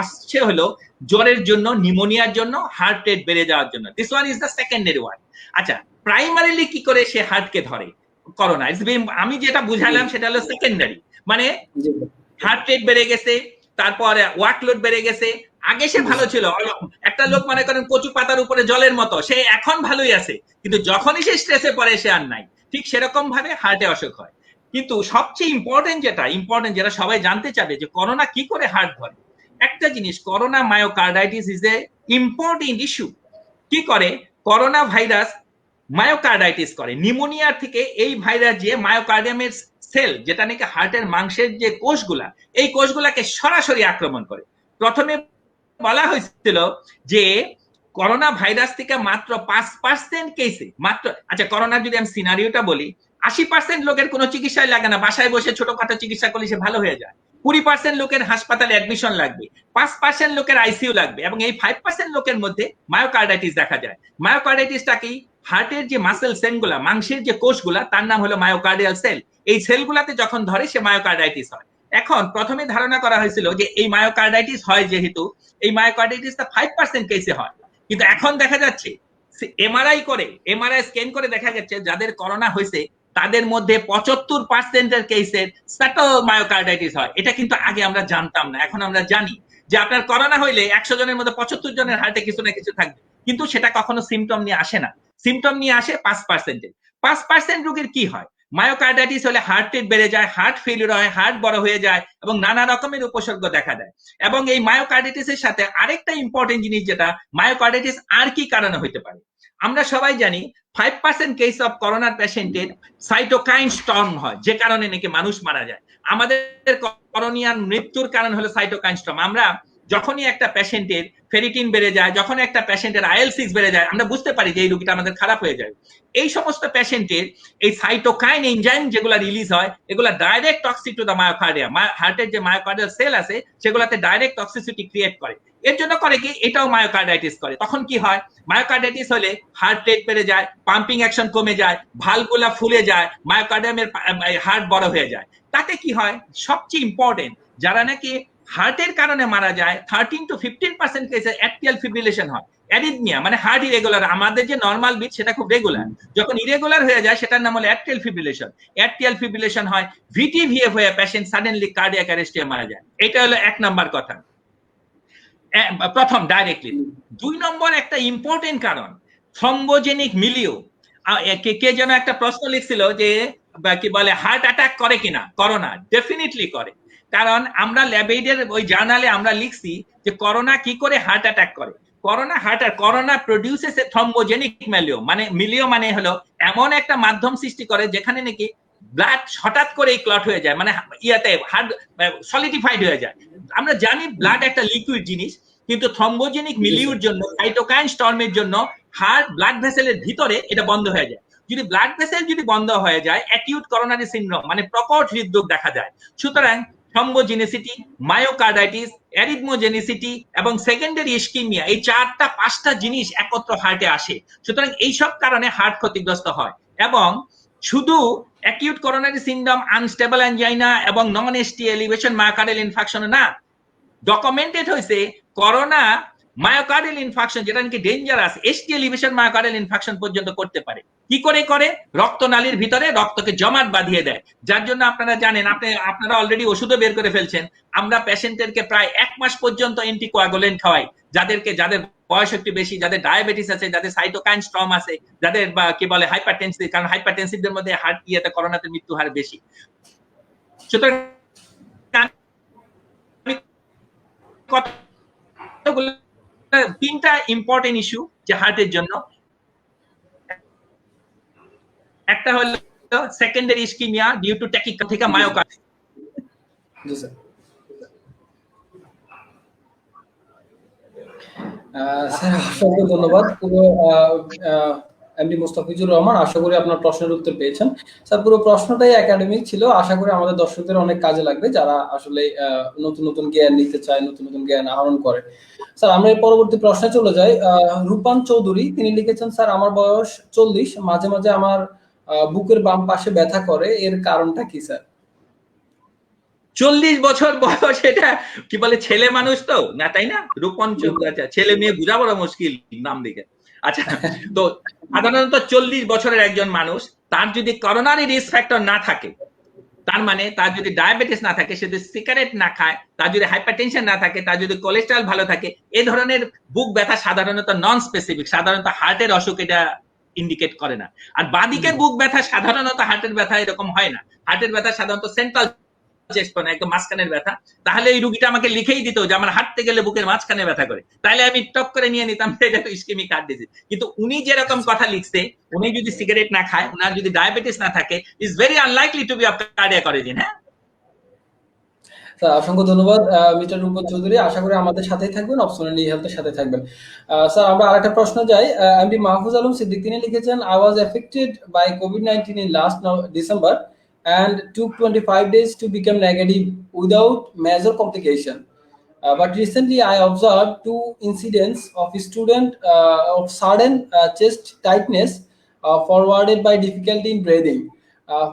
আসছে হলো জ্বরের জন্য, নিউমোনিয়ার জন্য, হার্ট রেট বেড়ে যাওয়ার জন্য। This one is the secondary one. আচ্ছা, প্রাইমারিলি কি করে সে হার্টকে ধরে করোনা? আমি যেটা বুঝালাম সেটা হলো সেকেন্ডারি, মানে হার্ট রেট বেড়ে গেছে, তারপর ওয়ার্কলোড বেড়ে গেছে। আগে সে ভালো ছিল, একটা লোক মনে করেন কচু পাতার উপরে জলের মতো, সে এখন ভালোই আছে, কিন্তু যখনই সে স্ট্রেসে পড়ে সে আর নাই। ঠিক সেরকম ভাবে হার্টে অসুখ হয়। কিন্তু সবচেয়ে ইম্পর্টেন্ট যেটা সবাই জানতে চাবে যে করোনা কি করে হার্ট ধরে। একটা জিনিস, corona myocarditis is a important issue. কি করে? করোনা ভাইরাস মায়োকার্ডাইটিস করে। নিউমোনিয়া থেকে এই ভাইরাস যে মায়োকার্ডিয়ামের সেল, যেটা নাকি হার্টের মাংসের যে কোষগুলা, এই কোষগুলাকে সরাসরি আক্রমণ করে। প্রথমে বলা হয়েছিল যে করোনা ভাইরাস থেকে মাত্র 5% কেসে, মাত্র, আচ্ছা করোনার যদি আমি সিনারিওটা বলি, 80% লোকের কোনো চিকিৎসাই লাগে না, বাসায় বসে ছোটখাটো চিকিৎসা করলে সে ভালো হয়ে যায়। 20% লোকের হাসপাতালে অ্যাডমিশন লাগবে, 5% লোকের আইসিইউ লাগবে, এবং এই 5% লোকের মধ্যে মায়োকার্ডাইটিস দেখা যায়। মায়োকার্ডাইটিসটা কি? হার্টের যে মাসেল সেলগুলা, মাংসের যে কোষগুলা, তার নাম হলো মায়োকার্ডিয়াল সেল। এই সেলগুলাতে যখন ধরে সে মায়োকার্ডাইটিস হয়। এখন প্রথমে ধারণা করা হয়েছিল যে এই মায়োকার্ডাইটিস হয় যেহেতু, এই মায়োকার্ডাইটিসটা 5% কেসে হয়, কিন্তু এখন দেখা যাচ্ছে এমআরআই স্ক্যান করে দেখা যাচ্ছে যাদের করোনা হয়েছে তাদের মধ্যে 75% কেসের স্যাটাল মায়োকার্ডাইটিস হয়। এটা কিন্তু আগে আমরা জানতাম না, এখন আমরা জানি যে আপনার করোনা হইলে 100 জনের মধ্যে 75 জনের হার্টে কিছু না কিছু থাকবে, কিন্তু সেটা কখনো সিমটম নিয়ে আসে না। সিমটম নিয়ে আসে 5%। 5% রোগীর কি হয়? মায়োকার্ডাইটিস হলে হার্ট রেট বেড়ে যায়, হার্ট ফেলিউর হয়, হার্ট বড় হয়ে যায়, এবং নানা রকমের উপসর্গ দেখা দেয়। এবং এই মায়োকার্ডাইটিসের সাথে আরেকটা ইম্পর্টেন্ট জিনিস, যেটা মায়োকার্ডাইটিস আর কি কারণে হতে পারে। আমরা সবাই জানি 5% কেস অফ করোনার পেশেন্টের সাইটোকাইন স্টর্ম হয়, যে কারণে নাকি মানুষ মারা যায়। আমাদের করোনিয়ার মৃত্যুর কারণ হলো সাইটোকাইন স্টর্ম। আমরা যখনই একটা পেশেন্টের ফেরিটিন বেড়ে যায়, যখন একটা পেশেন্টের IL-6 বেড়ে যায়, আমরা বুঝতে পারি যে এই রোগীটা আমাদের খারাপ হয়ে যায়। এই সমস্ত পেশেন্টের এই সাইটোকাইন এনজাইম যেগুলো রিলিজ হয়, এগুলো ডাইরেক্ট টক্সিক টু দ্য মায়োকার্ডিয়া, হার্টের যে মায়োকার্ডিয়াল সেল আছে সেগুলোতে ডাইরেক্ট টক্সিসিটি ক্রিয়েট করে। এর জন্য করে কি, এটাও মায়োকার্ডাইটিস করে। তখন কি হয়? মায়োকার্ডাইটিস হলে হার্ট রেট বেড়ে যায়, পাম্পিং অ্যাকশন কমে যায়, ভালভগুলা ফুলে যায়, মায়োকার্ডিয়ামের হার্ট বড় হয়ে যায়। তাতে কি হয়? সবচেয়ে ইম্পর্টেন্ট, যারা নাকি হার্টের কারণে মারা যায় 13 to 15% কেসে অ্যাট্রিয়াল ফিব্রিলেশন হয়। অ্যারিথমিয়া মানে হার্ট ইরেগুলার, আমাদের যে নরমাল বিট সেটা খুব রেগুলার, যখন ইরেগুলার হয়ে যায় সেটার নাম হলো অ্যাট্রিয়াল ফিব্রিলেশন। অ্যাট্রিয়াল ফিব্রিলেশন হয়, ভিটিভিএফ হয়ে পেশেন্ট সাডেনলি কার্ডিয়াক অ্যারেস্টে মারা যায়। এটা হলো 1 নাম্বার কথা, প্রথম ডাইরেক্টলি। 2 নম্বর একটা ইম্পর্টেন্ট কারণ, থ্রম্বোজেনিক মিলিও। কে যেন একটা প্রশ্ন লিখছিল যে কি বলে, হার্ট অ্যাটাক করে কিনা করোনা? ডেফিনেটলি করে, কারণ আমরা ল্যাবেইডের ওই জার্নালে আমরা লিখছি যে করোনা কি করে হার্ট অ্যাটাক করে। করোনা প্রডিউসেস এ থ্রম্বোজেনিক মিলিও মানে হলো এমন একটা মাধ্যম সৃষ্টি করে যেখানে নাকি ব্লাড হঠাৎ করে ক্লট হয়ে যায়, মানে ইয়াতে হার্ট সলিডিফাইড হয়ে যায়। আমরা জানি ব্লাড একটা লিকুইড জিনিস, কিন্তু থ্রম্বোজেনিক মিলিউর জন্য, সাইটোকাইন স্টর্মের জন্য হার্ট ব্লাড ভেসেলের ভিতরে এটা বন্ধ হয়ে যায়। যদি ব্লাড ভেসেল যদি বন্ধ হয়ে যায়, অ্যাকিউট করোনারি সিনড্রোম মানে প্রকট হৃদরোগ দেখা যায়। সুতরাং থ্রম্বোজেনিসিটি, মায়োকার্ডাইটিস, অ্যারিথমোজেনিসিটি এবং সেকেন্ডারি ইসকিমিয়া, এই 4-5টা জিনিস একত্র হার্টে আসে। সুতরাং এইসব কারণে হার্ট ক্ষতিগ্রস্ত হয়। এবং শুধু acute coronary syndrome, unstable angina এবং non ST elevation myocardial infarction না, ডকুমেন্টেড হয়েছে করোনা মায়োকার্ডিয়াল ইনফাকশন, যেটা নাকি dangerous, ST elevation myocardial infarction পর্যন্ত করতে পারে। কি করে? রক্তনালীর ভিতরে রক্তকে জমাট বাঁধিয়ে দেয়, যার জন্য আপনারা জানেন, আপনারা অলরেডি ওষুধও বের করে ফেলছেন। আমরা পেশেন্টদেরকে প্রায় 1 মাস পর্যন্ত অ্যান্টিকোয়াগুলেন্ট খাওয়াই, যাদের বয়স একটু বেশি, যাদের ডায়াবেটিস আছে, যাদের সাইটোকাইন স্টর্ম আছে, যাদের কি বলে হাইপারটেনসিভ, কারণ হাইপারটেনসিভদের মধ্যে হার্ট ইয়েতে করোনাতে মৃত্যু হার বেশি। সুতরাং তিনটা ইম্পর্টেন্ট ইস্যু যে হার্টের জন্য, একটা হলো secondary ischaemia due to tachycardia myocardial. জি স্যার। স্যার অসংখ্য ধন্যবাদ। পুরো এমডি মোস্তাফিজুর রহমান। আশা করি আপনার প্রশ্নের উত্তর পেয়েছেন। স্যার পুরো প্রশ্নটাই একাডেমিক ছিল, আশা করি আমাদের দর্শকদের অনেক কাজে লাগবে যারা আসলে নতুন নতুন জ্ঞান নিতে চায়, নতুন নতুন জ্ঞান আহরণ করে। স্যার আমরা এর পরবর্তী প্রশ্নে চলে যাই। রূপান চৌধুরী তিনি লিখেছেন, স্যার আমার বয়স 40, মাঝে মাঝে আমার বুকের বাম পাশে ব্যথা করে, এর কারণটা কি স্যার? 40 বছর বয়স, এটা কি বলে, ছেলে মানুষ তো না, তাই না? রূপন, আচ্ছা, ছেলে মেয়ে বোঝা বড় মুশকিল নাম দেখে। আচ্ছা, তো সাধারণত 40 বছরের একজন মানুষ, তার যদি করোনারি রিস্ক ফ্যাক্টর না থাকে, তার মানে তার যদি ডায়াবেটিস না থাকে, সে যদি সিগারেট না খায়, তার যদি হাইপারটেনশন না থাকে, তার যদি কোলেস্টেরল ভালো থাকে, এই ধরনের বুক ব্যথা সাধারণত নন স্পেসিফিক, সাধারণত হার্টের অসুখ এটা ইন্ডিকেট করে না। আর বাদিকের বুক ব্যথা সাধারণত হার্টের ব্যথা এরকম হয় না। হার্টের ব্যথা সাধারণত সেন্ট্রাল চেস্ট না, একদম মাঝখানের ব্যথা। তাহলে এই রুগীটা আমাকে লিখেই দিত যে আমার হাঁটতে গেলে বুকের মাঝখানে ব্যথা করে, তাহলে আমি টক করে নিয়ে নিতাম এটা তো ইসকেমিক হার্ট ডিজিজ। কিন্তু উনি যেরকম কথা লিখছে, উনি যদি সিগারেট না খায়, উনার যদি ডায়াবেটিস না থাকে, is very unlikely to be of cardiac origin. হ্যাঁ স্যার অসংখ্য ধন্যবাদ মিস্টার রূপন চৌধুরী, আশা করি আমাদের সাথেই থাকবেন, অপশনাল ই হেলথের সাথে থাকবেন। স্যার আমরা আরেকটা প্রশ্ন যাই। এমডি মাহফুজ আলম সিদ্দিক তিনি লিখেছেন, আই ওয়াজ এফেক্টেড বাই কোভিড-19 in last December and took 25 days to become negative without major complication. But recently I observed two incidents of student of sudden chest tightness forwarded by difficulty in breathing.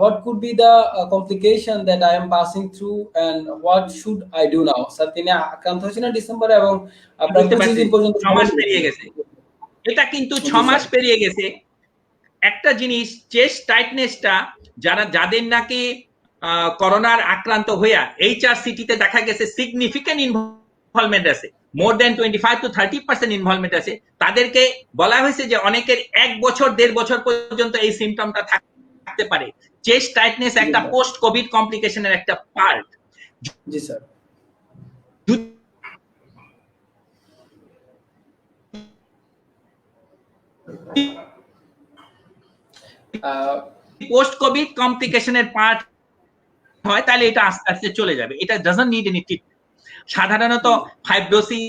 What could be the complication that I am passing through and what should I do now? Sir তিনি আক্রান্ত হয়েছিলেন ডিসেম্বরে এবং প্রায় বুঝতে 25 পারছি, দিন পর্যন্ত 6 মাস পেরিয়ে গেছে, এটা কিন্তু 6 মাস পেরিয়ে গেছে। একটা জিনিস, চেস্ট টাইটনেসটা যাদের নাকি করোনার আক্রান্ত হইয়া এইচআরসিটিতে দেখা গেছে সিগনিফিক্যান্ট ইনভলভমেন্ট আছে, মোর দেন 25 to 30% ইনভলভমেন্ট আছে, তাদেরকে বলা হয়েছে যে অনেকের 1 বছর 1.5 বছর পর্যন্ত এই সিমটমটা থাকতে পারে। চেস্ট টাইটনেস একটা পোস্ট কোভিড কমপ্লিকেশনের একটা পার্ট। জি স্যার। পোস্ট কোভিড কমপ্লিকেশনের পার্ট হয়, তাহলে এটা আস্তে আস্তে চলে যাবে, এটা ডাজন্ট নিড এনি ট্রিটমেন্ট। সাধারণত ফাইব্রোসিস,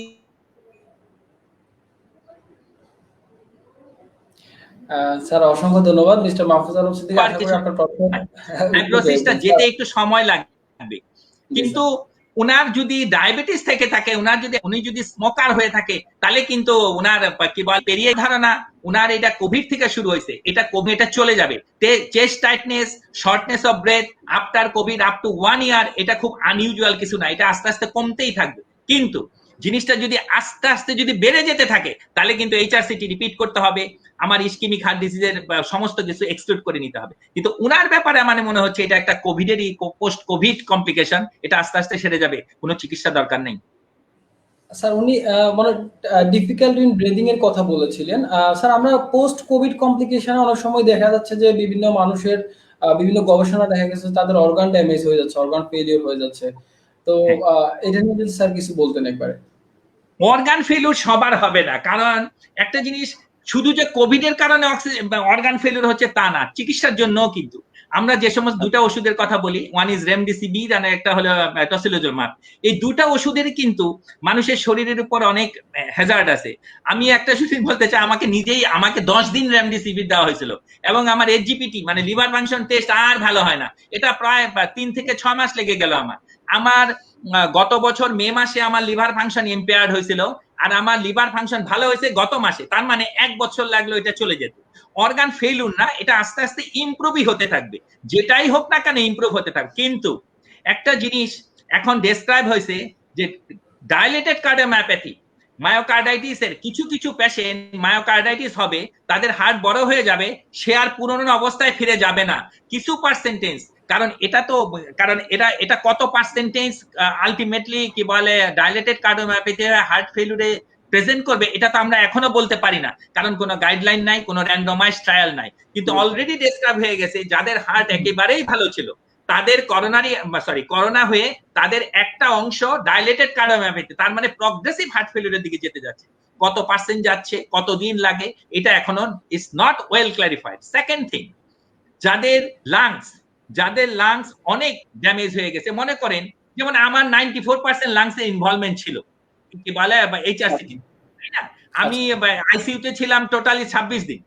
স্যার অসংখ্য ধন্যবাদ মিস্টার মাহফুজ আলম সিদ্দিক, আশা করি আপনার প্রশ্ন ফাইব্রোসিসটা যেতে একটু সময় লাগবে। কিন্তু উনার যদি ডায়াবেটিস থেকে থাকে, উনি যদি স্মোকার হয়ে থাকে, তাহলে কিন্তু উনার কি বল পেরিয়ে ধারণা উনার এটা কোভিড থেকে শুরু হয়েছে, এটা কোভিড, এটা চলে যাবে। Chest tightness, shortness of breadth after Covid up to 1 ইয়ার, এটা খুব আনইউজুয়াল কিছু না, এটা আস্তে আস্তে কমতেই থাকবে। কিন্তু জিনিসটা যদি আস্তে আস্তে যদি বেড়ে যেতে থাকে, তাহলে কিন্তু এইচআরসিটি রিপিট করতে হবে, আমার ইসকেমিক হার্ট ডিজিজের সমস্ত কিছু এক্সক্লুড করে নিতে হবে। কিন্তু উনার ব্যাপারে আমার মনে হচ্ছে এটা একটা কোভিডেরই পোস্ট কোভিড কমপ্লিকেশন, এটা আস্তে আস্তে সেরে যাবে, কোনো চিকিৎসা দরকার নেই। স্যার উনি মানে ডিফিকাল্টি ইন ব্রিদিং এর কথা বলেছিলেন। স্যার আমরা পোস্ট কোভিড কমপ্লিকেশনে অনেক সময় দেখা যাচ্ছে যে বিভিন্ন মানুষের বিভিন্ন গবেষণা দেখা গেছে তাদের অর্গান ড্যামেজ হয়ে যাচ্ছে, অর্গান ফেলিওর হয়ে যাচ্ছে। তো এটা নিয়ে যদি স্যার কিছু বলতেন একবারে। অর্গান ফেলিওর সবার হবে না, কারণ একটা জিনিস, শুধু যে কোভিড এর কারণে অর্গান ফেলিওর হচ্ছে তা না, চিকিৎসার জন্যও কিন্তু আমরা যে সমস্ত দুটা ওষুধের কথা বলি, ওয়ান ইজ রেমডেসিভির আর একটা হলো টসিলোজোমাব, এই দুটা ওষুধের কিন্তু মানুষের শরীরের উপর অনেক হ্যাজার্ড আছে। আমি একটা ওষুধ বলতে চাই, আমাকে 10 দিন রেমডেসিভির দেওয়া হয়েছিল এবং আমার এসজিপিটি মানে লিভার ফাংশন টেস্ট আর ভালো হয় না, এটা প্রায় 3 থেকে 6 মাস লেগে গেল। আমার গত বছর মে মাসে আমার লিভার ফাংশন ইম্পেয়ার্ড হয়েছিল, আর আমার লিভার ফাংশন ভালো হয়েছে গত মাসে, তার মানে 1 বছর লাগলো এটা চলে যেত। অর্গান ফেইলুর না, এটা আস্তে আস্তে ইমপ্রুভই হতে থাকবে, যেটাই হোক না কেন ইমপ্রুভ হতে থাকবে। কিন্তু একটা জিনিস এখন ডেসক্রাইব হয়েছে যে ডাইলেটেড কার্ডিওমায়োপ্যাথি, মায়োকার্ডাইটিস এর কিছু কিছু পেশেন্ট মায়োকার্ডাইটিস হবে, তাদের হার্ট বড় হয়ে যাবে, সে আর পুরনো অবস্থায় ফিরে যাবে না, কিছু পার্সেন্টেজ। কারণ এটা কত পার্সেন্টেজ আলটিমেটলি কি বলে ডাইলেটেড কার্ডিওমায়োপ্যাথি হার্ট ফেলিউরে প্রেজেন্ট করবে, এটা তো আমরা এখনো বলতে পারি না, কারণ কোনো গাইডলাইন নাই, কোনো র্যান্ডমাইজ ট্রায়াল নাই। কিন্তু অলরেডি ডেসক্রাইব হয়ে গেছে যাদের হার্ট একেবারেই ভালো ছিল, তাদের করোনা হয়ে তাদের একটা অংশ ডাইলেটেড কার্ডিওমায়োপ্যাথি, তার মানে প্রগ্রেসিভ হার্ট ফেলিউরের দিকে যেতে যাচ্ছে। কত পার্সেন্ট যাচ্ছে, কত দিন লাগে, এটা এখনো is not well clarified. Second thing, যাদের লাংস অনেক ড্যামেজ হয়ে গেছে, মনে করেন যেমন আমার 94% লাংসের ইনভলভমেন্ট ছিল কি বলে এইচআরসিটি, তাই না? আমি আইসিইউতে ছিলাম টোটালি 26 দিন,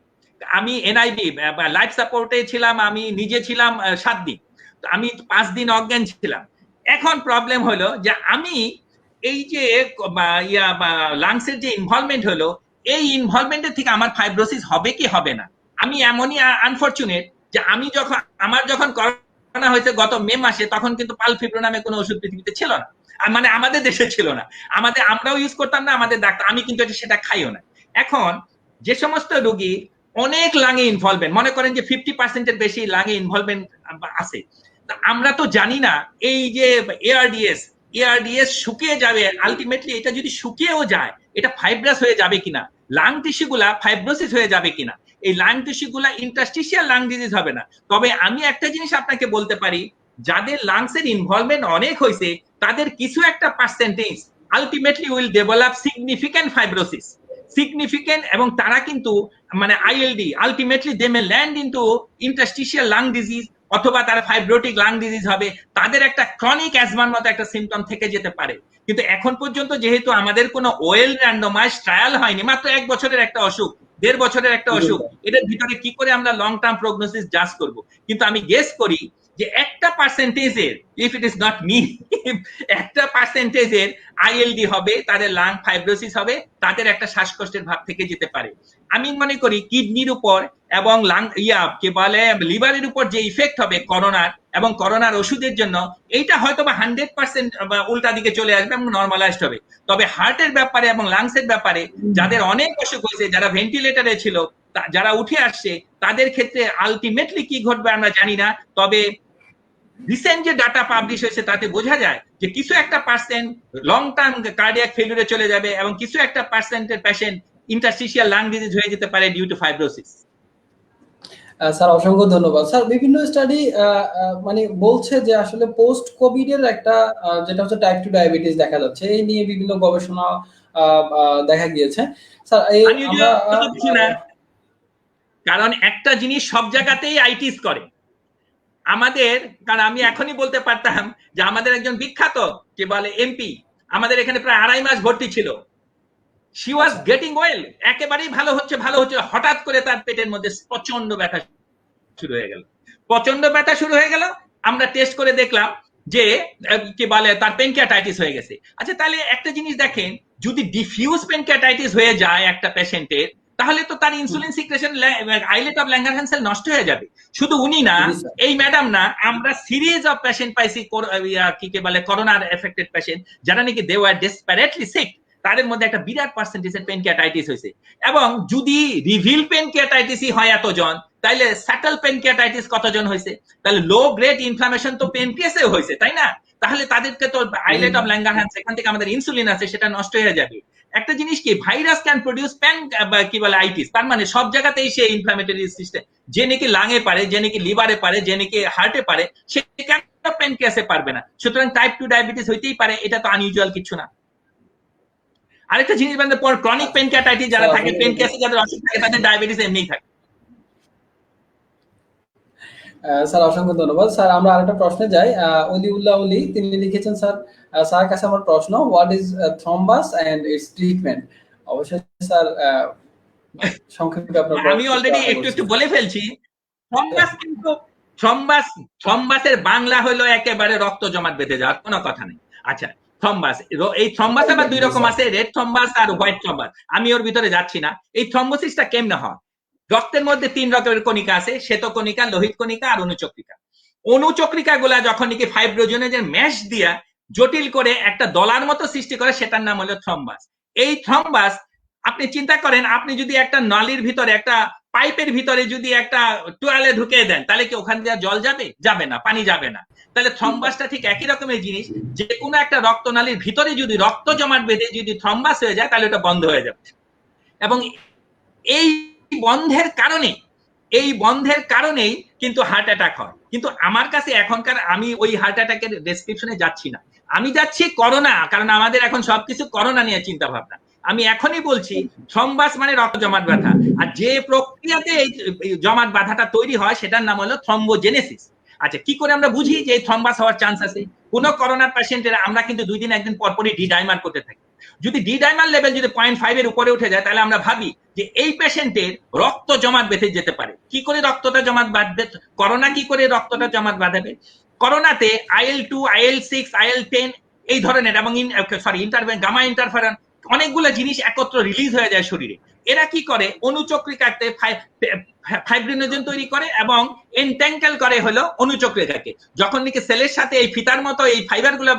আমি এনআইবি লাইফ সাপোর্টে ছিলাম, আমি নিজে ছিলাম 7 দিন, আমি 5 দিন অজ্ঞান ছিলাম। এখন প্রবলেম হলো যে আমি এই যে লাংসের যে ইনভলভমেন্ট হলো, এই ইনভলভমেন্টের থেকে আমার ফাইব্রোসিস হবে কি হবে না। আমি এমনই আনফরচুনেট যে আমি যখন করোনা হয়েছে গত মে মাসে, তখন কিন্তু পালফিপ্রো নামে কোনো ওষুধ পৃথিবীতে ছিল না, মানে আমাদের দেশে ছিল না, আমরাও ইউজ করতাম না, আমাদের ডাক্তার, আমি কিন্তু সেটা খাইও না। এখন যে সমস্ত রোগী অনেক লাঙে ইনভলভমেন্ট, মনে করেন যে 50%-এর বেশি লাঙে ইনভলভমেন্ট আছে, আমরা তো জানি না এই যে এআরডিএস শুকিয়ে যাবে, আলটিমেটলি এটা যদি শুকিয়েও যায়, এটা ফাইব্রাস হয়ে যাবে কিনা, লাং টিস্যু গুলা ফাইব্রোসিস হয়ে যাবে কিনা, এই লাং টিস্যু গুলা ইন্টারস্টিশিয়াল লাং ডিজিজ হবে না। তবে আমি একটা জিনিস আপনাকে বলতে পারি, যাদের লাংসের ইনভলভমেন্ট অনেক হয়েছে, তাদের কিছু একটা percentage ultimately will develop significant fibrosis, significant, এবং তারা কিন্তু মানে ILD, ultimately they may land into interstitial lung disease, অথবা তারা ফাইব্রোটিক লাং ডিজিজ হবে, তাদের একটা ক্রনিক অ্যাজমার মতো একটা সিমটম থেকে যেতে পারে। কিন্তু এখন পর্যন্ত যেহেতু আমাদের কোনো ওয়েল র্যান্ডমাইজ ট্রায়াল হয়নি, মাত্র 1 বছরের একটা অসুখ, 1.5 বছরের একটা অসুখ, এটার ভিতরে কি করে আমরা লং টার্ম প্রগনোসিস জাজ করব? কিন্তু আমি গেস করি যে একটা পার্সেন্টেজের, if it is not me, একটা পার্সেন্টেজের আইএলডি হবে, তাদের লাং ফাইব্রোসিস হবে, তাদের একটা শ্বাসকষ্টের ভাব থেকে যেতে পারে। আমি মনে করি কিডনির উপর এবং কি বলে লিভারের উপর যে ইফেক্ট হবে করোনার, এবং করোনার ওষুধের জন্য, এইটা হয়তো বা 100% উল্টা দিকে চলে আসবে এবং নর্মালাইজড হবে। তবে হার্টের ব্যাপারে এবং লাংসের ব্যাপারে যাদের অনেক অসুখ হয়েছে, যারা ভেন্টিলেটরে ছিল, যারা উঠে আসছে, তাদের ক্ষেত্রে আলটিমেটলি কি ঘটবে আমরা জানি না। তবে রিসেন্ট যে ডাটা পাবলিশ হয়েছে তাতে বোঝা যায় যে কিছু একটা পার্সেন্ট লং টার্ম কার্ডিয়াক ফেলিউরে চলে যাবে, এবং কিছু একটা পার্সেন্টের পেশেন্ট ইন্টারস্টিশিয়াল লাং ডিজিজ হয়ে যেতে পারে ডিউ টু ফাইব্রোসিস। স্যার অসংখ্য ধন্যবাদ। স্যার বিভিন্ন স্টাডি মানে বলছে যে আসলে পোস্ট কোভিড এর একটা যেটা হচ্ছে টাইপ 2 ডায়াবেটিস দেখা যাচ্ছে, এই নিয়ে বিভিন্ন গবেষণা দেখা গিয়েছে। স্যার এই আমরা কারণ একটা জিনিস সব জায়গাতেই আইটিস করে আমাদের, কারণ আমি এখনই বলতে পারতাম যে আমাদের একজন বিখ্যাত কি বলে এমপি আমাদের এখানে প্রায় 2.5 মাস ভর্তি ছিল, শি ওয়াজ গেটিং ওয়েল, একেবারেই ভালো হচ্ছে, হঠাৎ করে তার পেটের মধ্যে প্রচন্ড ব্যথা শুরু হয়ে গেল, আমরা টেস্ট করে দেখলাম যে কি বলে তার পেনকিয়াটাইটিস হয়ে গেছে। আচ্ছা, তাহলে একটা জিনিস দেখেন, যদি ডিফিউজ পেনকিয়াটাইটিস হয়ে যায় একটা পেশেন্টের, তাহলে তো তার ইনসুলিন সিক্রেশন, আইলেট অফ ল্যাঙ্গারহ্যান্সেল নষ্ট হয়ে যাবে। শুধু উনি না, এই ম্যাডাম না, আমরা সিরিজ অফ পেশেন্ট পাইছি কি বলে করোনার এফেক্টেড পেশেন্ট, যারা নাকি দে ওয়ার ডেসপারেটলি সিক, তাদের মধ্যে একটা বিরাট পার্সেন্টেজের পেনকিয়াটাইটিস হয়েছে। এবং যদি রিভিল পেনকিয়াটাইটিসই হয় এতজন, তাইলে স্যাটল পেনকিয়াটাইটিস কতজন হয়েছে? তাহলে লো গ্রেড ইনফ্লামেশন তো পেনক্রিয়াসে হয়েছে, তাই না? তাহলে তাদেরকে তো আইলেট অফ ল্যাঙ্গারহ্যান্স, এখান থেকে আমাদের ইনসুলিন আছে, সেটা নষ্ট হয়ে যাবে। একটা জিনিস কি, ভাইরাস ক্যান প্রডিউস কি বলে আইটিস, তার মানে সব জায়গাতেই সে ইনফ্লামেটরি সিস্টেম, যে নাকি লাঙে পারে, যে নাকি লিভারে পারে, যে নাকি হার্টে পারে, সে কেন পেনক্রিয়াসে পারবে না? সুতরাং টাইপ 2 ডায়াবেটিস হইতেই পারে, এটা তো আনইউজুয়াল কিছু না। আরেকটা জিনিস মানে ক্রনিক পেনকিয়াটাইটিস যারা থাকে, পেনক্রিয়াসে যাদের অসুখ থাকে, তাদের ডায়াবেটিস এমনিই থাকে। স্যার অসংখ্য ধন্যবাদ। স্যার আমরা আরেকটা প্রশ্নে যাই। অলিউল্লাহ অলি তিনি লিখেছেন, স্যার কাছে আমার প্রশ্ন, what is thrombus and its treatment? অবশ্যই স্যার সংক্ষেপে আপনার, আমি অলরেডি একটু বলে ফেলছি। থ্রম্বাস কিন্তু থ্রম্বাসের বাংলা হলো একেবারে রক্ত জমাট বেঁধে যাওয়ার, কোনো কথা নেই। আচ্ছা, থ্রম্বাস, এই থ্রম্বাস আবার 2 রকম আছে, রেড থ্রম্বাস আর হোয়াইট থ্রম্বাস। আমি ওর ভিতরে যাচ্ছি না। এই থ্রম্বোসিসটা কেমনে হয়? রক্তের মধ্যে 3 রকমের কণিকা আছে, শ্বেত কণিকা, লোহিত কণিকা আর অনুচক্রিকা। অনুচক্রিকা গুলা যখন নাকি ফাইব্রোজেনেজের ম্যাশ দিয়া জটিল করে একটা দলার মতো সৃষ্টি করে, সেটার নাম হলো থ্রম্বাস। এই থ্রম্বাস আপনি চিন্তা করেন, আপনি যদি একটা নালীর ভিতরে, একটা পাইপের ভিতরে যদি একটা টুয়ালে ঢুকে দেন, তাহলে কি ওখান দিয়ে জল যাবে? যাবে না, পানি যাবে না। তাহলে থ্রম্বাসটা ঠিক একই রকমের জিনিস, যে কোনো একটা রক্তনালীর ভিতরে যদি রক্ত জমাট বেঁধে যদি থ্রম্বাস হয়ে যায়, তাহলে ওটা বন্ধ হয়ে যাবে। এবং এই বন্ধের কারণেই কিন্তু হার্ট অ্যাটাক হয়। কিন্তু আমার কাছে এখনকার, আমি ওই হার্ট অ্যাটাকের ডেসক্রিপশনে যাচ্ছি না, আমি যাচ্ছি করোনা, কারণ আমাদের এখন সবকিছু করোনা নিয়ে চিন্তা ভাবনা। আমি এখনই বলছি, থ্রম্বাস মানে রক্ত জমাট বাঁধা, আর যে প্রক্রিয়াতে এই জমাট বাঁধাটা তৈরি হয় সেটার নাম হলো থ্রম্বোজেনেসিস। আচ্ছা, কি করে আমরা বুঝি যে থ্রম্বাস হওয়ার চান্স আছে? কোন করোনার পেশেন্টের আমরা কিন্তু 2 দিন 1 দিন পরপরই ডিডাইমার করতে থাকি। যদি ডি ডাইমার লেভেল যদি 0.5 এর উপরে উঠে যায়, তাহলে আমরা ভাবি যে এই পেশেন্টের রক্ত জমাট বেঁধে যেতে পারে। কি করে রক্তটা জমাট বাঁধবে? করোনা কি করে রক্তটা জমাট বাঁধাবে? করোনাতে IL-2, IL-6, IL-10 এই ধরনের এবং গামা ইন্টারফেরন অনেকগুলো জিনিস একত্র রিলিজ হয়ে যায় শরীরে। এরা কি করে? অনুচক্রিকাতে ফাইব্রিনোজেন তৈরি করে এবং এনট্যাঙ্কেল করে হলো অনুচক্রিকাকে। যখন নাকি সেলের সাথে এই ফিতার মতো এই ফাইবার গুলো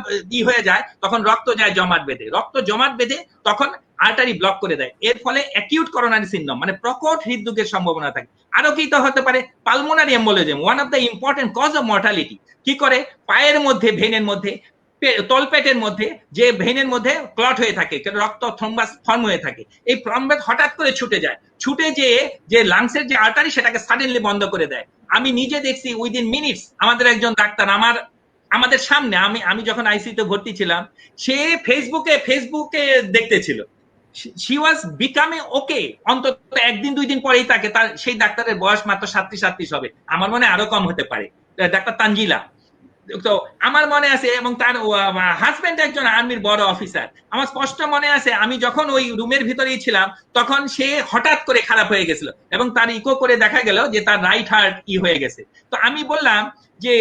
হয়ে যায়, তখন রক্ত যায় জমাট বেঁধে। রক্ত জমাট বেঁধে তখন আর্টারি ব্লক করে দেয়। এর ফলে অ্যাকিউট করোনারি সিনড্রোম মানে প্রকট হৃদরোগের সম্ভাবনা থাকে। আরো কি তো হতে পারে? Pulmonary embolism, one of the important cause of mortality. কি করে? পায়ের মধ্যে, ভেনের মধ্যে, তলপেটের মধ্যে যে ভেনের মধ্যে ক্লট হয়ে থাকে, রক্ত থ্রম্বাস ফর্ম হয়ে থাকে, এই থ্রম্বাস হঠাৎ করে ছুটে যায়, ছুটে যেয়ে যে লাংসের যে আর্টারি সেটাকে সাডেনলি বন্ধ করে দেয়। আমি নিজে দেখছি উইদিন মিনিটস। আমাদের একজন ডাক্তার আমাদের সামনে, আমি যখন আইসিইউতে ভর্তি ছিলাম, সে ফেসবুকে দেখতেছিল, she was becoming okay। অন্তত একদিন দুই দিন পরেই তাকে সেই ডাক্তারের বয়স মাত্র 37 হবে, আমার মনে আরো কম হতে পারে, ডাক্তার তানজিলা। তো আমার মনে আছে, এবং তার হাজবেন্ড একজন আর্মির বড় অফিসার। আমার স্পষ্ট মনে আছে, আমি যখন ওই রুমের ভিতরেই ছিলাম, তখন সে হঠাৎ করে খারাপ হয়ে গেছিল এবং তার ইকো করে দেখা গেল যে তার রাইট হার্ট হয়ে গেছে। তো আমি বললাম যে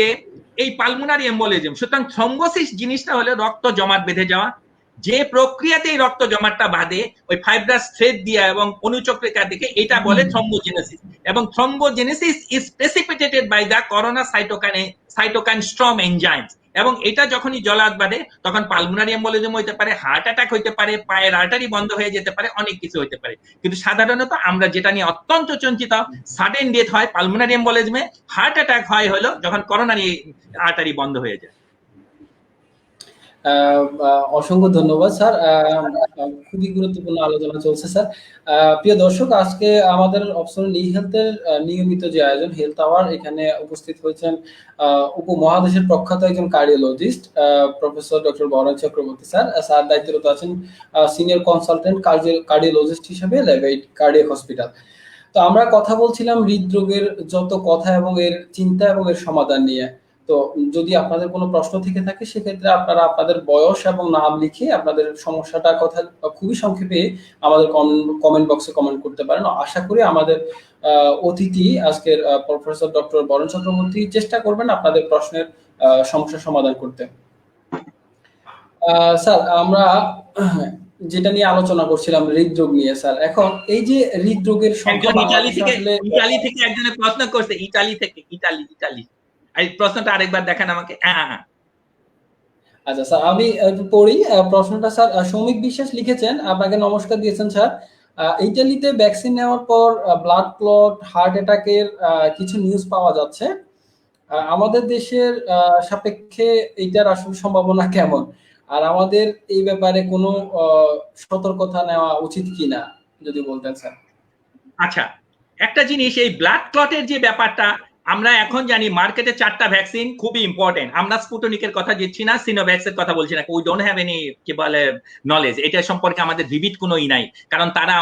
এই পালমোনারি এম্বোলিজম, সুতরাং থ্রম্বোসিস জিনিসটা হলে রক্ত জমাট বেঁধে যাওয়া, যে প্রক্রিয়াতে এই রক্ত জমাটটা বাঁধে ওই ফাইব্রাস থ্রেড দিয়া এবং অনুচক্রিকা দিকে, এটা বলে থ্রম্বোজেনেসিস। এবং thrombogenesis is precipitated by the corona cytokine storm enzymes. এবং এটা যখনই জলাট বাঁধে, তখন পালমোনারি এম্বোলিজম হইতে পারে, হার্ট অ্যাটাক হইতে পারে, পায়ের আর্টারি বন্ধ হয়ে যেতে পারে, অনেক কিছু হইতে পারে। কিন্তু সাধারণত আমরা যেটা নিয়ে অত্যন্ত চিন্তিত, সাডেন ডেথ হয় পালমোনারি এম্বোলিজমে, হার্ট অ্যাটাক হয় হলো যখন করোনারি আর্টারি বন্ধ হয়ে যায়। অসংখ্য ধন্যবাদ স্যার, খুবই গুরুত্বপূর্ণ আলোচনা চলছে স্যার। প্রিয় দর্শক, আজকে আমাদের অপশন ই হেলথের নিয়মিত যে আয়োজন হেলথ আওয়ার, এখানে উপস্থিত হয়েছেন উপমহাদেশের প্রখ্যাত একজন কার্ডিওলজিস্ট প্রফেসর ডক্টর বরণ চক্রবর্তী স্যার। স্যার দায়িত্বরত আছেন সিনিয়র কনসালটেন্ট কার্ডিওলজিস্ট হিসেবে লেভাইট কার্ডিয়াক হসপিটাল। তো আমরা কথা বলছিলাম হৃদরোগের যত কথা এবং এর চিন্তা এবং এর সমাধান নিয়ে। তো যদি আপনাদের কোনো প্রশ্ন থেকে থাকে, সেক্ষেত্রে আপনারা আপনাদের বয়স এবং নাম লিখে আপনাদের সমস্যাটার কথা খুবই সংক্ষেপে আমাদের কমেন্ট বক্সে কমেন্ট করতে পারেন। আশা করি আমাদের অতিথি আজকের প্রফেসর ডক্টর বরণ চক্রবর্তী চেষ্টা করবেন আপনাদের প্রশ্নের সমস্যার সমাধান করতে। স্যার, আমরা যেটা নিয়ে আলোচনা করছিলাম হৃদরোগ নিয়ে স্যার, এখন এই যে হৃদরোগের সংখ্যা ইটালি থেকে একজনে প্রশ্ন করছে, ইটালি এই প্রশ্নটা আরেকবার দেখেন আমাকে। আচ্ছা স্যার, আমি একটু পড়ি প্রশ্নটা। স্যার সৌমিক বিশ্বাস লিখেছেন, আপনাকে নমস্কার দিয়েছেন স্যার। ইটালিতে ভ্যাকসিন নেওয়ার পর ব্লাড ক্লট, হার্ট অ্যাটাকের কিছু নিউজ পাওয়া যাচ্ছে। আমাদের দেশের সাপেক্ষে এইটার আসলে সম্ভাবনা কেমন, আর আমাদের এই ব্যাপারে কোনো সতর্কতা নেওয়া উচিত কিনা যদি বলতেন স্যার। আচ্ছা, একটা জিনিস, এই ব্লাড ক্লটের যে ব্যাপারটা, আমরা এখন জানি মার্কেটে 4টা ভ্যাকসিন খুবই ইম্পর্টেন্ট। আমরা স্পুটনিকের কথা দিচ্ছি না, সিনোভ্যাক্সের কথা বলছি না। উই ডোন্ট হ্যাভ এনি কি বলে নলেজ, এটা সম্পর্কে আমাদের ভিভিড কোনো নাই, কারণ তারা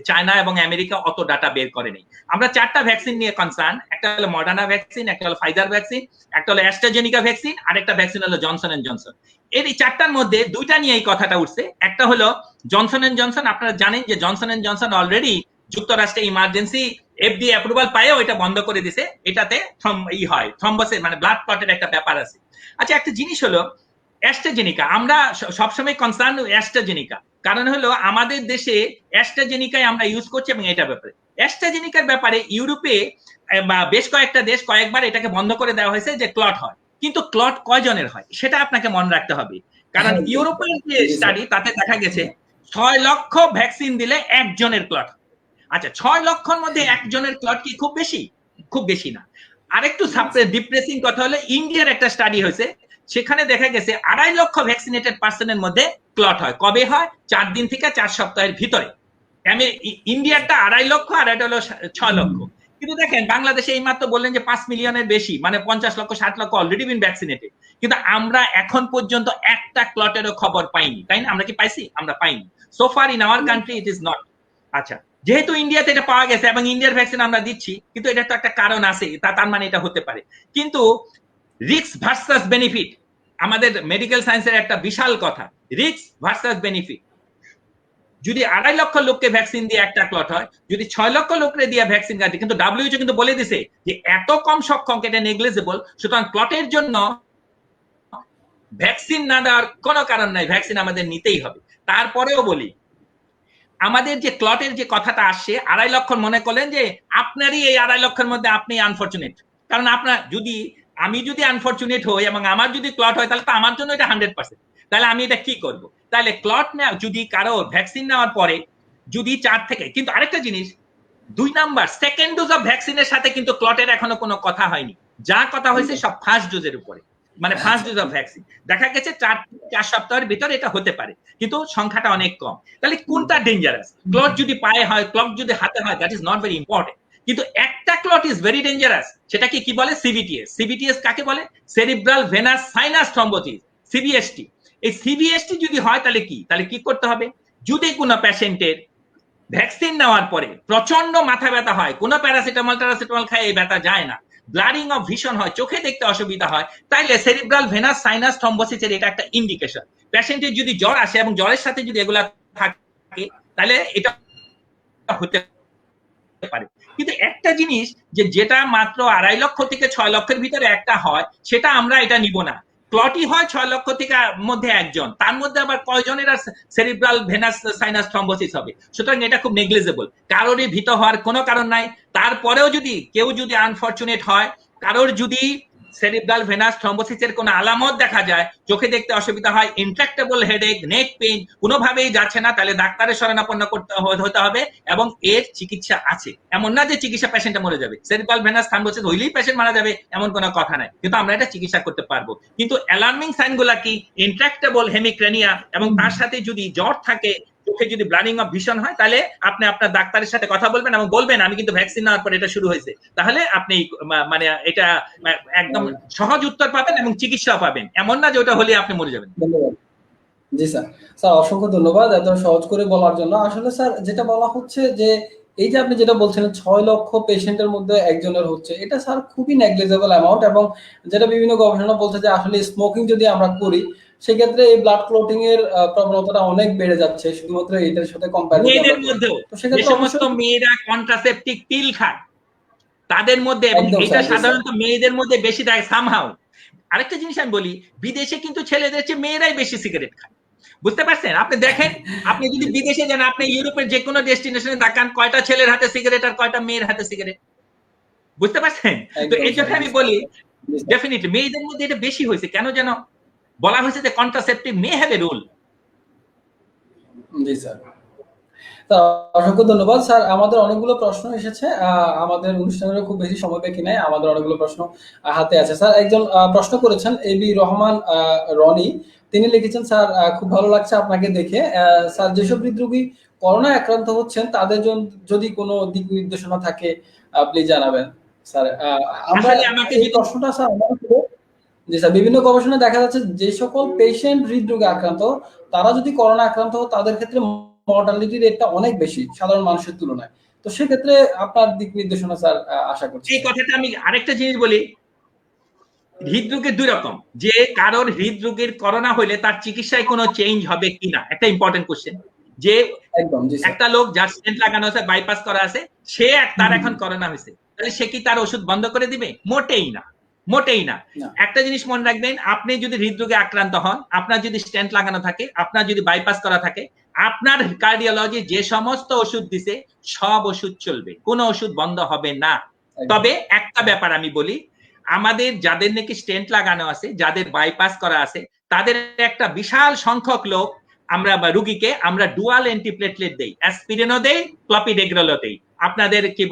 চায়না এবং আমেরিকা অত ডাটা বের করেনি। আমরা 4টা ভ্যাকসিন নিয়ে কনসার্ন। একটা হলো মডার্না ভ্যাকসিন, একটা হলো ফাইজার ভ্যাকসিন, একটা হলো অ্যাস্ট্রাজেনিকা ভ্যাকসিন, আর একটা ভ্যাকসিন হলো জনসন এন্ড জনসন। এই 4টার মধ্যে 2টা নিয়ে এই কথাটা উঠছে। একটা হলো জনসন এন্ড জনসন। আপনারা জানেন যে জনসন এন্ড জনসন অলরেডি যুক্তরাষ্ট্রে ইমার্জেন্সি FDA অ্যাপ্রুভাল পায়ও এটা বন্ধ করে দিছে। এটাতে থ্রম্বোসিস মানে ব্লাড ক্লটের একটা ব্যাপার আছে। আচ্ছা, একটা জিনিস হলো অ্যাস্ট্রাজেনিকা, আমরা সবসময় কনসার্ন অ্যাস্ট্রাজেনিকা, কারণ হলো আমাদের দেশে অ্যাস্ট্রাজেনিকাই আমরা ইউজ করছি। এবং এটা ব্যাপারে অ্যাস্ট্রাজেনিকার ব্যাপারে ইউরোপে বা বেশ কয়েকটা দেশ কয়েকবার এটাকে বন্ধ করে দেওয়া হয়েছে যে ক্লট হয়, কিন্তু ক্লট কয়জনের হয় সেটা আপনাকে মনে রাখতে হবে। কারণ ইউরোপের যে স্টাডি, তাতে দেখা গেছে 6 লক্ষ ভ্যাকসিন দিলে একজনের ক্লট। আচ্ছা, 6 লক্ষের মধ্যে একজনের ক্লট কি খুব বেশি? খুব বেশি না। আরেকটু ডিপ্রেসিং কথা হলো ইন্ডিয়ার একটা স্টাডি হয়েছে, সেখানে দেখা গেছে 2.5 লক্ষ ভ্যাকসিনেটেড পার্সনের মধ্যে ক্লট হয়। কবে হয়? 4 দিন থেকে 4 সপ্তাহের ভিতরে। ইন্ডিয়ারটা 2.5 লক্ষ আর এটা হলো 6 লক্ষ। কিন্তু দেখেন বাংলাদেশে এই মাত্র বললেন যে 5 মিলিয়নের বেশি, মানে 50 লক্ষ 60 লক্ষ অলরেডি বিন ভ্যাকসিনেটেড, কিন্তু আমরা এখন পর্যন্ত একটা ক্লটেরও খবর পাইনি, তাই না? আমরা কি পাইছি? আমরা পাইনি। So far in our country it is not. আচ্ছা, যেহেতু ইন্ডিয়াতে এটা পাওয়া গেছে এবং ইন্ডিয়ার ভ্যাকসিন আমরা দিচ্ছি, কিন্তু এটা তো একটা কারণ আছে, তার মানে এটা হতে পারে। কিন্তু রিস্ক ভার্সাস বেনিফিট আমাদের মেডিকেল সায়েন্সের একটা বিশাল কথা, রিস্ক ভার্সাস বেনিফিট। যদি 2.5 লক্ষ লোককে ভ্যাকসিন দিয়ে একটা ক্লট হয়, যদি 6 লক্ষ লোককে দিয়ে ভ্যাকসিন কাটে, কিন্তু WHO কিন্তু বলে দিছে যে এত কম সংখ্যক এটা নেগলিজেবল, সুতরাং ক্লটের জন্য ভ্যাকসিন না দেওয়ার কোনো কারণ নাই, ভ্যাকসিন আমাদের নিতেই হবে। তারপরেও বলি, আমাদের যে ক্লটের যে কথাটা আসছে 2.5 লক্ষ, মনে করলেন যে আপনারই এই 2.5 লক্ষের মধ্যে আপনি আনফরচুনেট, কারণ আপনার যদি আমি যদি আনফরচুনেট হই এবং আমার যদি ক্লট হয় তাহলে তো আমার জন্য এটা 100%। তাহলে আমি এটা কি করব? তাহলে ক্লট না, যদি কারো ভ্যাকসিন নেওয়ার পরে যদি 4 থেকে, কিন্তু আরেকটা জিনিস, 2 নাম্বার সেকেন্ড ডোজ অফ ভ্যাকসিনের সাথে কিন্তু ক্লটের এখনো কোনো কথা হয়নি, যা কথা হয়েছে সব ফার্স্ট ডোজের উপরে, মানে ফার্স্ট ডোজ অফ ভ্যাকসিন। দেখা গেছে 4 সপ্তাহের ভিতরে এটা হতে পারে, কিন্তু সংখ্যাটা অনেক কম। তাহলে কোনটা ডেঞ্জারাস? ক্লট যদি পায়ে হয়, ক্লট যদি হাতে হয়, that is not very important. কিন্তু একটা ক্লট ইজ ভেরি ডেঞ্জারাস, সেটাকে কি বলে? সিভিটিএস। সিভিটিএস কাকে বলে? Cerebral venous sinus thrombosis, CVST. এই সিভিএসটি যদি হয় তাহলে কি করতে হবে? যদি কোনো পেশেন্টের ভ্যাকসিন নেওয়ার পরে প্রচন্ড মাথা ব্যথা হয়, কোনো প্যারাসিটামল খায় এই ব্যথা যায় না, ব্লাডিং অফ ভিশন হয়, চোখে দেখতে অসুবিধা হয়, তাইলে সেরিব্রাল ভেনাস সাইনাস থ্রম্বোসিসের এটা একটা ইন্ডিকেশন। পেশেন্টের যদি জ্বর আসে এবং জ্বরের সাথে যদি এগুলা থাকে, তাহলে এটা হতে পারে। কিন্তু একটা জিনিস, যেটা মাত্র 2.5 লক্ষ থেকে 6 লক্ষের ভিতরে একটা হয়, সেটা আমরা এটা নিব না। ক্লটই হয় 6 লক্ষ থেকে মধ্যে একজন, তার মধ্যে আবার কয়জনের সেরিব্রাল ভেনাস সাইনাস থ্রম্বোসিস হবে, সুতরাং এটা খুব নেগলিজেবল, কারোরই ভীত হওয়ার কোনো কারণ নাই। তারপরেও যদি কেউ যদি আনফরচুনেট হয়, কারোর যদি সেরিব্রাল ভেনাস থ্রম্বোসিসের কোনো আলামত দেখা যায়, চোখে দেখতে অসুবিধা হয়, ইনট্রাক্টেবল হেডেক, নেক পেইন কোনোভাবেই যাচ্ছে না, তাহলে ডাক্তারের শরণাপন্ন হতে হবে এবং এর চিকিৎসা আছে। এমন না যে চিকিৎসা পেশেন্টটা মরে যাবে, সেরিব্রাল ভেনাস থ্রম্বোসিস হইলেই পেশেন্ট মারা যাবে এমন কোনো কথা নাই, কিন্তু আমরা এটা চিকিৎসা করতে পারবো। কিন্তু অ্যালার্মিং সাইনগুলা কি? ইনট্রাক্টেবল হেমিক্রেনিয়া এবং তার সাথে যদি জ্বর থাকে, চোখে যদি ব্লাডিং অফ ভিশন হয়, তাহলে আপনি আপনার ডাক্তারের সাথে কথা বলবেন এবং বলবেন আমি কিন্তু ভ্যাকসিন নেওয়ার পর এটা শুরু হয়েছে। তাহলে আপনি মানে এটা একদম সহজ উত্তর পাবেন এবং চিকিৎসা পাবেন, এমন না যে ওটা হলে আপনি মরে যাবেন। ধন্যবাদ। জি স্যার, স্যার অসংখ্য ধন্যবাদ এত সহজ করে বলার জন্য। আসলে স্যার যেটা বলা হচ্ছে যে এই যে আপনি যেটা বলছেন 6 লক্ষ পেশেন্টের মধ্যে একজনের হচ্ছে, এটা স্যার খুবই নেগলিজেবল অ্যামাউন্ট, এবং যেটা বিভিন্ন গবেষণা বলছে যে আসলে স্মোকিং যদি আমরা করি সেক্ষেত্রে এই ব্লাড ক্লটিং এর প্রবণতাটা অনেক বেড়ে যাচ্ছে শুধুমাত্র এটার সাথে কম্পেয়ার করে। মেয়েদের মধ্যেও তো যে সেক্ষেত্রে সমস্ত মেয়েরা কন্ট্রাসেপটিভ পিল খায় তাদের মধ্যে, এবং একদম এটা স্যার, জি স্যার। সাধারণত মেয়েদের মধ্যে বেশি দেয় সামহাউ। আরেকটা জিনিস আমি বলি, বিদেশে কিন্তু ছেলেদের চেয়ে মেয়েরাই বেশি সিগারেট খায়, বুঝতে পারছেন? আপনি দেখেন, আপনি যদি বিদেশে যান, আপনি ইউরোপের যে কোনো ডেস্টিনেশনে তাকান, কয়টা ছেলের হাতে সিগারেট আর কয়টা মেয়ের হাতে সিগারেট, বুঝতে পারছেন? তো একদম এই জন্য স্যার, আমি জি বলি স্যার। ডেফিনেটলি মেয়েদের মধ্যে এটা বেশি হয়েছে। কেন যেন বলা হয়েছে যে contraceptive may have a role. জি স্যার। অসংখ্য ধন্যবাদ স্যার। আমাদের অনেকগুলো প্রশ্ন এসেছে, আমাদের অনুষ্ঠানের খুব বেশি সময় বাকি নাই, আমাদের অনেকগুলো প্রশ্ন হাতে আছে। স্যার একজন প্রশ্ন করেছেন এবি রহমান রনি, তিনি লিখেছেন স্যার খুব ভালো লাগছে আপনাকে দেখে। স্যার যেসব হৃদরোগী করোনা আক্রান্ত হচ্ছেন তাদের জন্য যদি কোনো দিক নির্দেশনা থাকে প্লিজ জানাবেন। স্যার আমরা আসলে আমাকে এই যদি প্রশ্নটা স্যার জি স্যার, বিভিন্ন গবেষণায় দেখা যাচ্ছে যে সকল পেশেন্ট হৃদরোগে আক্রান্ত তারা যদি করোনা আক্রান্ত হয় তাদের ক্ষেত্রে মর্টালিটি রেটটা অনেক বেশি সাধারণ মানুষের তুলনায়। তো সেক্ষেত্রে আপনার দিক নির্দেশনা স্যার আশা করছি। এই কথাটা আমি আরেকটা জিনিস বলি, হৃদরোগের 2 রকম, যে কারোর হৃদরোগের করোনা হইলে তার চিকিৎসায় কোনো চেঞ্জ হবে কিনা, একটা ইম্পর্টেন্ট কোশ্চেন। যে একদম, জি স্যার। একটা লোক যার স্টেন্ট লাগানো আছে, বাইপাস করা আছে, সে তার এখন করোনা হয়েছে, তাহলে সে কি তার ওষুধ বন্ধ করে দিবে? মোটেই না, মোটেই না। একটা জিনিস মনে রাখবেন, আপনি যদি হৃদরোগে আক্রান্ত হন, আপনার যদি স্টেন্ট লাগানো থাকে, আপনার যদি বাইপাস করা থাকে, আপনার কার্ডিওলজি যে সমস্ত ওষুধ দিছে সব ওষুধ চলবে, কোনো ওষুধ বন্ধ হবে না। তবে একটা ব্যাপার আমি বলি, আমাদের যাদের নাকি স্টেন্ট লাগানো আছে, যাদের বাইপাস করা আছে, তাদের একটা বিশাল সংখ্যক লোক আমরা রুগীকে আমরা ডুয়াল অ্যান্টিপ্লেটলেট দেই, অ্যাসপিরিনও দেই, ক্লপিডেগ্রলও দেই। আপনাদের কি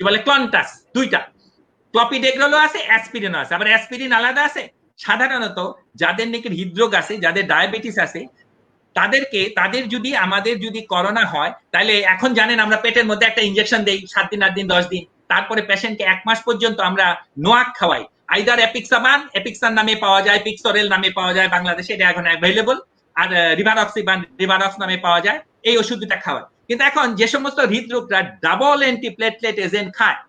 বলে ক্লন্টাস, দুইটা ক্লপিডেগ্রলও আছে, অ্যাসপিরিনও আছে। আবার অ্যাসপিরিন আলাদা আছে। সাধারণত যাদের নাকি হৃদরোগ আছে, যাদের ডায়াবেটিস আছে, তাদের যদি আমাদের যদি করোনা হয়, তাহলে এখন জানেন আমরা পেটের মধ্যে একটা ইনজেকশন দেই 7 দিন 8 দিন 10 দিন, তারপরে পেশেন্টকে 1 মাস পর্যন্ত আমরা নোয়াক খাওয়াই। আইদার এপিক্সান নামে পাওয়া যায়, পিক্সোরেল নামে পাওয়া যায় বাংলাদেশে, এটা এখন অ্যাভেলেবল, আর রিভারক্স নামে পাওয়া যায়। এই ওষুধ দুটা খাওয়ায়। কিন্তু এখন যে সমস্ত হৃদরোগরা ডাবল অ্যান্টিপ্লেটলেট এজেন্ট খায়,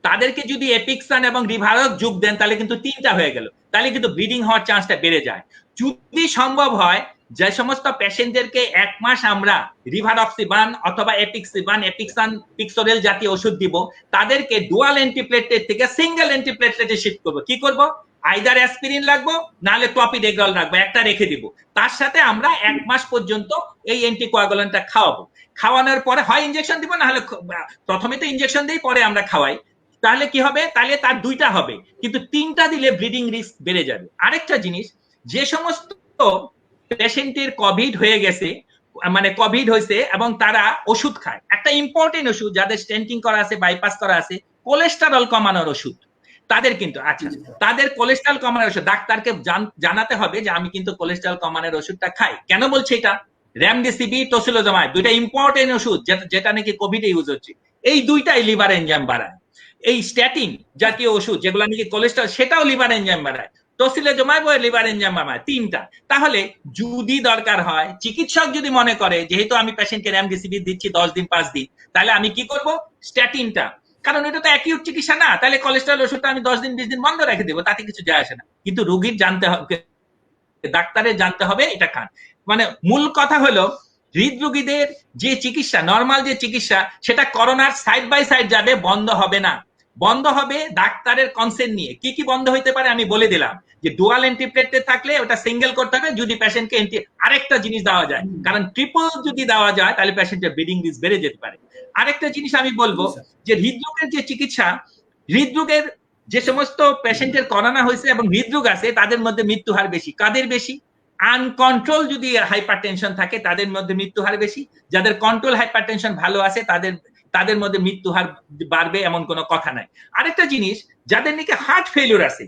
তাদেরকে যদি এপিক্সান এবং রিভারক্স যোগ দেন, তাহলে কিন্তু 3টা হয়ে গেল, তাহলে কিন্তু ব্লিডিং হওয়ার চান্সটা বেড়ে যায়। যদি সম্ভব হয় যে সমস্ত পেশেন্টদেরকে 1 মাস আমরা রিভারক্সিবান অথবা এপিক্সিবান, এপিক্সান, পিক্সোরেল জাতীয় ওষুধ দিব, তাদেরকে ডুয়াল অ্যান্টিপ্লেটলেট থেকে সিঙ্গেল অ্যান্টিপ্লেটলেটে শিফট করব। কি করব? আইদার অ্যাসপিরিন রাখবো, নাহলে ক্লপিডেগ্রল রাখবো, একটা রেখে দিব। তার সাথে আমরা 1 মাস পর্যন্ত এই অ্যান্টিকোয়াগুলেন্টটা খাওয়াবো। খাওয়ানোর পরে হয় ইনজেকশন দিব, না হলে প্রথমে তো ইনজেকশন দিই, পরে আমরা খাওয়াই। তাহলে কি হবে? তাহলে তার 2টা হবে, কিন্তু 3টা দিলে ব্লিডিং রিস্ক বেড়ে যাবে। আরেকটা জিনিস, যে সমস্ত পেশেন্টের কোভিড হয়ে গেছে, মানে কোভিড হয়েছে এবং তারা ওষুধ খায়, একটা ইম্পর্টেন্ট ওষুধ যাদের স্টেন্টিং করা আছে, বাইপাস করা আছে, কোলেস্টেরল কমানোর ওষুধ, তাদের কিন্তু তাদের কোলেস্টেরল কমানোর ওষুধ ডাক্তারকে জানাতে হবে যে আমি কিন্তু কোলেস্টেরল কমানোর ওষুধটা খাই। কেন বলছে এটা? রেমডেসিভির, টসিলোজামাইড, 2টা ইম্পর্টেন্ট ওষুধ যেটা নাকি কোভিডে ইউজ হচ্ছে। এই 2টাই লিভার এনজাইম বাড়ায়। এই স্ট্যাটিন জাতীয় ওষুধ যেগুলো নাকি কোলেস্টেরল, সেটাও লিভার এনজাইম বাড়ায়। টসিলোজামাইড ও লিভার এনজাইম বাড়ায়, 3টা। তাহলে যদি দরকার হয়, চিকিৎসক যদি মনে করে যেহেতু আমি পেশেন্টকে রেমডেসিভির দিচ্ছি 10 দিন 5 দিন, তাহলে আমি কি করব? স্ট্যাটিনটা, কারণ এটা তো অ্যাকিউট চিকিৎসা না, তাহলে কোলেস্টেরল ওষুধটা আমি 10 দিন 20 দিন বন্ধ রেখে দেবো, তাতে কিছু যায় আসে না। কিন্তু রোগীর জানতে হবে, ডাক্তারের জানতে হবে এটা খান। মানে মূল কথা হলো, হৃদরোগীদের যে চিকিৎসা, নর্মাল যে চিকিৎসা, সেটা করোনার সাইড বাই সাইড যাবে, বন্ধ হবে না। বন্ধ হবে ডাক্তারের কনসেন্ট নিয়ে। কি কি বন্ধ হইতে পারে আমি বলে দিলাম, যে ডুয়াল অ্যান্টিপ্লেটলেট থাকলে ওটা সিঙ্গেল করতে হবে যদি পেশেন্টকে আরেকটা জিনিস দেওয়া যায়, কারণ ট্রিপল যদি দেওয়া যায় তাহলে পেশেন্টের ব্লিডিং রিস্ক বেড়ে যেতে পারে। আরেকটা জিনিস আমি বলবো, যে হৃদরোগের যে চিকিৎসা, হৃদরোগের যে সমস্ত পেশেন্টের করোনা হয়েছে এবং হৃদরোগ আছে, তাদের মধ্যে মৃত্যু হার বেশি। কাদের বেশি? আনকন্ট্রোল যদি হাইপারটেনশন থাকে তাদের মধ্যে মৃত্যু হার বেশি। যাদের কন্ট্রোল হাইপারটেনশন ভালো আছে তাদের মধ্যে মৃত্যু হার বাড়বে এমন কোনো কথা নাই। আরেকটা জিনিস, যাদের নাকি হার্ট ফেলিউর আছে,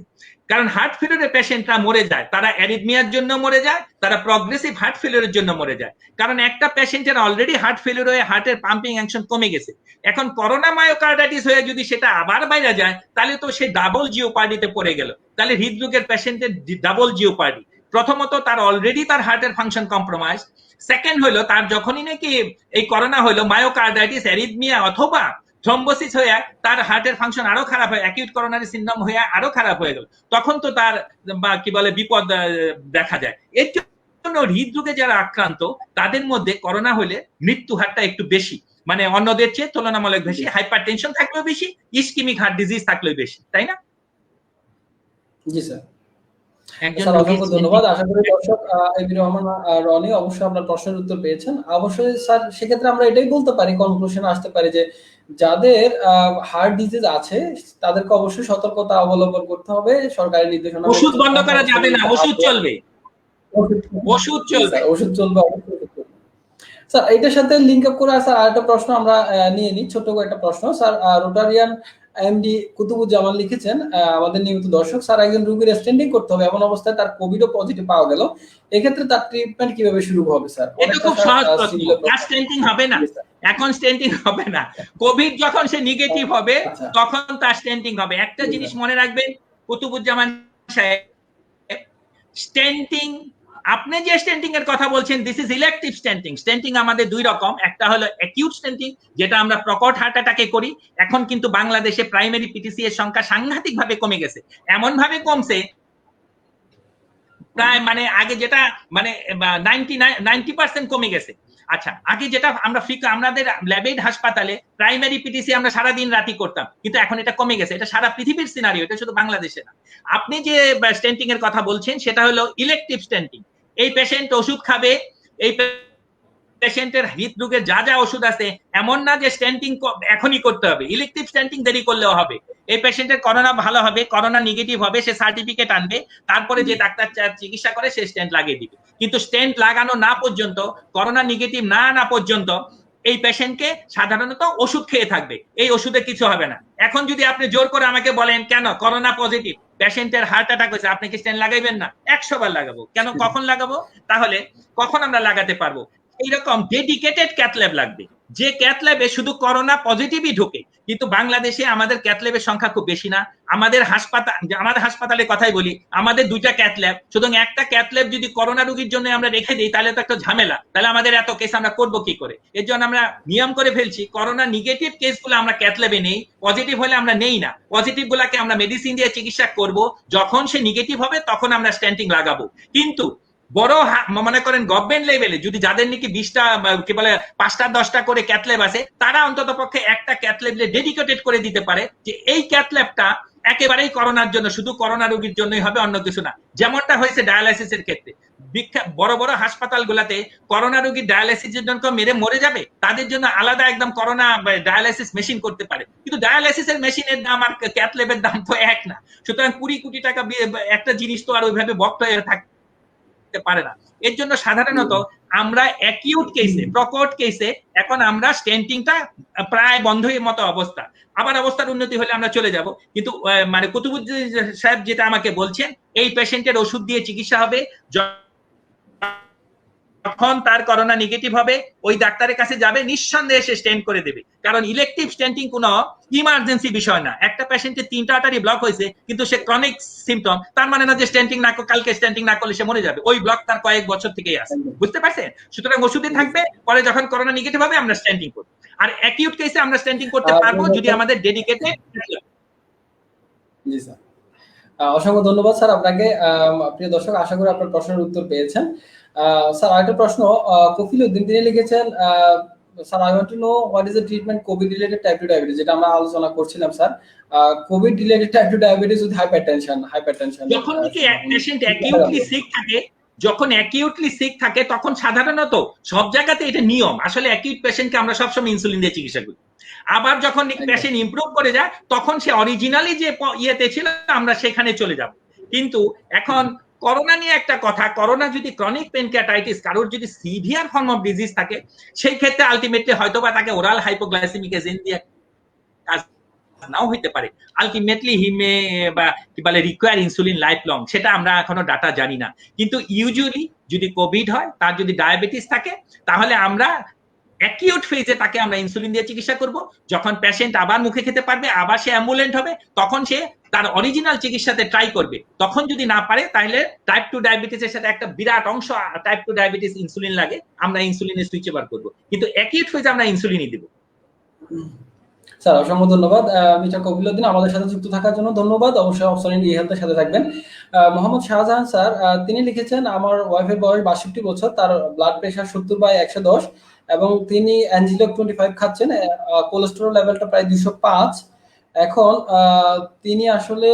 কারণ হার্ট ফেলিউরের পেশেন্টরা মরে যায়, তারা অ্যারিথমিয়ার জন্য মরে যায়, তারা প্রগ্রেসিভ হার্ট ফেলিউরের জন্য মরে যায়। কারণ একটা পেশেন্টের অলরেডি হার্ট ফেলিউর হয়ে হার্টের পাম্পিং অ্যাকশন কমে গেছে, এখন করোনা মায়োকার্ডাইটিস হয়ে যদি সেটা আবার বাইরে যায়, তাহলে তো সে ডাবল জিওপার্ডিতে পড়ে গেল। তাহলে হৃদরোগের পেশেন্টের ডাবল জিওপার্ডি। প্রথমত তার অলরেডি তার হার্টের ফাংশন কম্প্রোমাইজ, সেকেন্ড হলো তার যখনই নাকি এই করোনা হলো, মায়োকার্ডাইটিস, অ্যারিথমিয়া অথবা থ্রম্বোসিস হয়ে তার হার্টের ফাংশন আরো খারাপ হয়, অ্যাকিউট করোনারি সিনড্রোম হয়ে আরো খারাপ হয়ে গেল, তখন তো তার কি বলে বিপদ দেখা যায়। এর জন্য হৃদরোগে যারা আক্রান্ত তাদের মধ্যে করোনা হলে মৃত্যু হারটা একটু বেশি, মানে অন্যদের চেয়ে তুলনামূলক বেশি। হাইপারটেনশন থাকলেও বেশি, ইসকিমিক হার্ট ডিজিজ থাকলেও বেশি, তাই না? জি স্যার, অসংখ্য ধন্যবাদ। আশা করি দর্শক এবি রহমান রনি অবশ্যই আপনার প্রশ্নের উত্তর পেয়েছেন। অবশ্যই স্যার, সেক্ষেত্রে আমরা এটাই বলতে পারি, কনক্লুশনে আসতে পারি যে যাদের হার্ট ডিজিজ আছে তাদেরকে অবশ্যই সতর্কতা অবলম্বন করতে হবে। সরকারি নির্দেশনা, ওষুধ বন্ধ করা যাবে না, ওষুধ চলবে, ওষুধ চলবে, ওষুধ চলবে অবশ্যই। স্যার এটার সাথে লিংক আপ করে স্যার আরেকটা প্রশ্ন আমরা নিয়ে নিই, ছোট্ট একটা প্রশ্ন। স্যার রোটারিয়ান এমডি কুতুবুজ্জামান লিখেছেন, আমাদের নিয়মিত দর্শক, স্যার একজন রোগীর স্টেন্টিং করতে হবে, এমন অবস্থায় তার কোভিডও পজিটিভ পাওয়া গেল, এক্ষেত্রে তার ট্রিটমেন্ট কিভাবে শুরু হবে স্যার? এটা খুব সহজ প্রশ্ন। স্টেন্টিং হবে না, এখন স্টেন্টিং হবে না। কোভিড যখন সে নেগেটিভ হবে তখন তার স্টেন্টিং হবে। একটা জিনিস মনে রাখবেন কুতুবুজ্জামান সাহেব, স্টেন্টিং, আপনি যে স্টেন্টিং এর কথা বলছেন, this is elective stenting. Stenting আমাদের 2 রকম, একটা হলো অ্যাকিউট স্টেন্টিং, যেটা আমরা প্রকট হার্ট অ্যাটাকে করি। এখন কিন্তু বাংলাদেশে প্রাইমারি পিটিসি এর সংখ্যা সাংঘাতিক ভাবে কমে গেছে, এমন ভাবে কমছে প্রায়, মানে আগে যেটা মানে 90% কমে গেছে। আচ্ছা, আগে যেটা আমরা আমাদের ল্যাবেড হাসপাতালে প্রাইমারি পিটিসি আমরা সারা দিন রাতি করতাম, কিন্তু এখন এটা কমে গেছে। এটা সারা পৃথিবীর সিনারিও, এটা শুধু বাংলাদেশে না। আপনি যে স্টেন্টিং এর কথা বলছেন সেটা হলো ইলেকটিভ স্টেন্টিং। এই পেশেন্ট ওষুধ খাবে, এই পেশেন্টের হৃদরোগের যা যা ওষুধ আছে, এমন না যে স্টেন্টিং এখনই করতে হবে। ইলেকটিভ স্টেন্টিং দেরি করলেও হবে। এই পেশেন্টের করোনা ভালো হবে, করোনা নেগেটিভ হবে, সে সার্টিফিকেট আনবে, তারপরে যে ডাক্তার চিকিৎসা করে সে স্টেন্ট লাগিয়ে দিবে। কিন্তু স্টেন্ট লাগানো না পর্যন্ত, করোনা নেগেটিভ না আনা পর্যন্ত এই পেশেন্টকে সাধারণত ওষুধ খেয়ে থাকবে, এই ওষুধে কিছু হবে না। এখন যদি আপনি জোর করে আমাকে বলেন কেন করোনা পজিটিভ পেশেন্টের হার্ট অ্যাটাক হয়েছে, আপনি কি স্টেন্ট লাগাইবেন না? 100 বার লাগাবো। কেন, কখন লাগাবো? তাহলে কখন আমরা লাগাতে পারবো? এইরকম ডেডিকেটেড ক্যাথ ল্যাব লাগবে, যে ক্যাথ ল্যাবে শুধু করোনা পজিটিভই ঢোকে। কিন্তু বাংলাদেশে আমাদের ক্যাথ ল্যাবের সংখ্যা খুব বেশি না। আমাদের হাসপাতালের কথাই বলি, আমাদের 2টা ক্যাথ ল্যাব, সুতরাং একটা ক্যাথ ল্যাব যদি করোনা রোগীর জন্য আমরা রেখে দিই তাহলে তো একটা ঝামেলা, তাহলে আমাদের এত কেস আমরা করবো কি করে? এর জন্য আমরা নিয়ম করে ফেলছি, করোনা নেগেটিভ কেসগুলো আমরা ক্যাথ ল্যাবে নেই, পজিটিভ হলে আমরা নেই না। পজিটিভ গুলাকে আমরা মেডিসিন দিয়ে চিকিৎসা করব, যখন সে নেগেটিভ হবে তখন আমরা স্টেন্টিং লাগাবো। কিন্তু বড় মনে করেন গভর্নমেন্ট লেভেলে যদি যাদের নাকি 20টা কি বলে 5টা 10টা করে ক্যাথল্যাব আছে, তারা অন্তত পক্ষে একটা ক্যাথল্যাবে ডেডিকেটেড করে দিতে পারে যে এই ক্যাথল্যাবটা একেবারেই করোনার জন্য, শুধু করোনা রোগীর জন্যই হবে, অন্য কিছু না। যেমনটা হয়েছে ডায়ালাইসিসের ক্ষেত্রে, বড় বড় হাসপাতাল গুলাতে করোনা রোগী ডায়ালাইসিসের জন্য মেরে মরে যাবে, তাদের জন্য আলাদা একদম করোনা ডায়ালাইসিস মেশিন করতে পারে, কিন্তু ডায়ালাইসিসের মেশিনের দাম আর ক্যাথল্যাবের দাম তো এক না। সুতরাং 20 কোটি টাকা একটা জিনিস তো আর ওইভাবে বক্ত হয়ে থাকতে পারে না। এর জন্য সাধারণত আমরা অ্যাকিউট কেসে, প্রকট কেসে এখন আমরা স্টেন্টিংটা প্রায় বন্ধের মতো অবস্থা, আবার অবস্থার উন্নতি হলে আমরা চলে যাব। কিন্তু মানে কুতুবুদ্দিন সাহেব যেটা আমাকে বলছেন, এই পেশেন্টের ওষুধ দিয়ে চিকিৎসা হবে, যখন তার করোনা নেগেটিভ হবে ওই ডাক্তারের কাছে যাবে, নিঃসন্দেহে সে স্টেন্ট করে দেবে। কারণ ইলেকটিভ স্টেন্টিং কোনো ইমার্জেন্সি বিষয় না। একটা পেশেন্টের 3টা আর্টারি ব্লক হয়েছে কিন্তু সে ক্রনিক সিমটম, তার মানে না যে স্টেন্টিং না কালকে স্টেন্টিং না করলে সে মরে যাবে। ওই ব্লক তার কয়েক বছর থেকেই আছে, বুঝতে পারছেন? সুতরাং ওষুধে থাকবে, পরে যখন করোনা নেগেটিভ হবে আমরা স্টেন্টিং করব। আর অ্যাকিউট কেসে আমরা স্টেন্টিং করতে পারবো যদি আমাদের ডেডিকেটেড। জি স্যার, অসংখ্য ধন্যবাদ স্যার আপনাকে। প্রিয় দর্শক, আশা করি আপনার প্রশ্নের উত্তর পেয়েছেন। স্যার আরেকটা প্রশ্ন, কফিল উদ্দিন তিনি লিখেছেন, sir I want to know what is the treatment Covid related type 2 diabetes, যেটা আমরা আলোচনা করছিলাম sir. Covid related type 2 diabetes with hypertension. যখন নাকি পেশেন্ট অ্যাকিউটলি সিক থাকে, যখন অ্যাকিউটলি সিক থাকে তখন সাধারণত সব জায়গাতে এটা নিয়ম, আসলে অ্যাকিউট পেশেন্টকে আমরা সবসময় ইনসুলিন দিয়ে চিকিৎসা করি। আবার যখন পেশেন্ট ইমপ্রুভ করে যায় তখন সে অরিজিনালি যে ইয়েতে ছিল আমরা সেখানে চলে যাব। কিন্তু এখন করোনা নিয়ে একটা কথা, করোনা যদি ক্রনিক পেনক্রিয়াটাইটিস, কারোর যদি সিভিয়ার ফর্ম অফ ডিজিজ থাকে, সেই ক্ষেত্রে আলটিমেটলি হয়তোবা তাকে ওরাল হাইপোগ্লাইসেমিক এজেন্ট দিয়ে কাজ নাও হইতে পারে। আলটিমেটলি হি মে বা কি বলে রিকোয়ার ইনসুলিন লাইফ লং, সেটা আমরা এখনো ডাটা জানি না। কিন্তু ইউজুয়ালি যদি কোভিড হয়, তার যদি ডায়াবেটিস থাকে, তাহলে আমরা অ্যাকিউট ফেজে তাকে আমরা ইনসুলিন দিয়ে চিকিৎসা করব। যখন পেশেন্ট আবার মুখে খেতে পারবে, আবার সে অ্যাম্বুলেন্ট হবে, তখন সে তার অরিজিনাল চিকিৎসাতে ট্রাই করবে। তখন যদি না পারে তাহলে টাইপ 2 ডায়াবেটিসের সাথে একটা বিরাট অংশ টাইপ 2 ডায়াবেটিস ইনসুলিন লাগে, আমরা ইনসুলিনে সুইচ ওভার করব। কিন্তু অ্যাকিউট ফেজে আমরা ইনসুলিনই দেব। স্যার অসংখ্য ধন্যবাদ মিস্টার কফিল উদ্দিন, আমাদের সাথে যুক্ত থাকার জন্য ধন্যবাদ। অবশ্যই অপশন ই হেলথের সাথে থাকবেন। মোহাম্মদ শাহজাহান স্যার, তিনি লিখেছেন, আমার ওয়াইফের বয়স 62 বছর, তার ব্লাড প্রেশার 70/110 এবং তিনি অ্যাঞ্জিলক 25 খাচ্ছেন, কোলেস্টেরল লেভেলটা প্রায় 205। এখন তিনি আসলে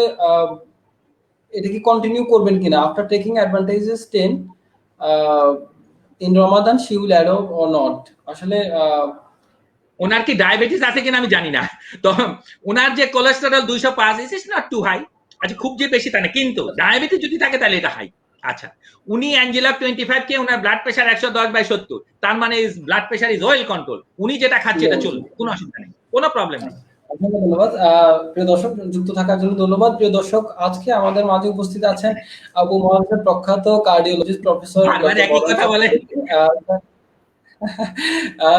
এটা কি কন্টিনিউ করবেন কিনা, after taking advantages 10 in Ramadan she will add or not. আসলে ওনার কি ডায়াবেটিস আছে কিনা আমি জানি না, তো ওনার যে cholesterol 205 is not too high, আচ্ছা খুব যে বেশি তা না, কিন্তু ডায়াবেটিস যদি থাকে তাহলে এটা হাই। আচ্ছা, উনি অ্যাঞ্জেলা 25 কে ওনার ব্লাড প্রেশার 110/70, তার মানে blood pressure is well control, উনি যেটা খাচ্ছে এটা চলবে, কোনো অসুবিধা নেই, কোনো প্রবলেম নেই। ধন্যবাদ প্রিয় দর্শক, যুক্ত থাকার জন্য ধন্যবাদ। প্রিয় দর্শক, আজকে আমাদের মাঝে উপস্থিত আছেন আবু মহাজের প্রখ্যাত কার্ডিওলজিস্ট প্রফেসর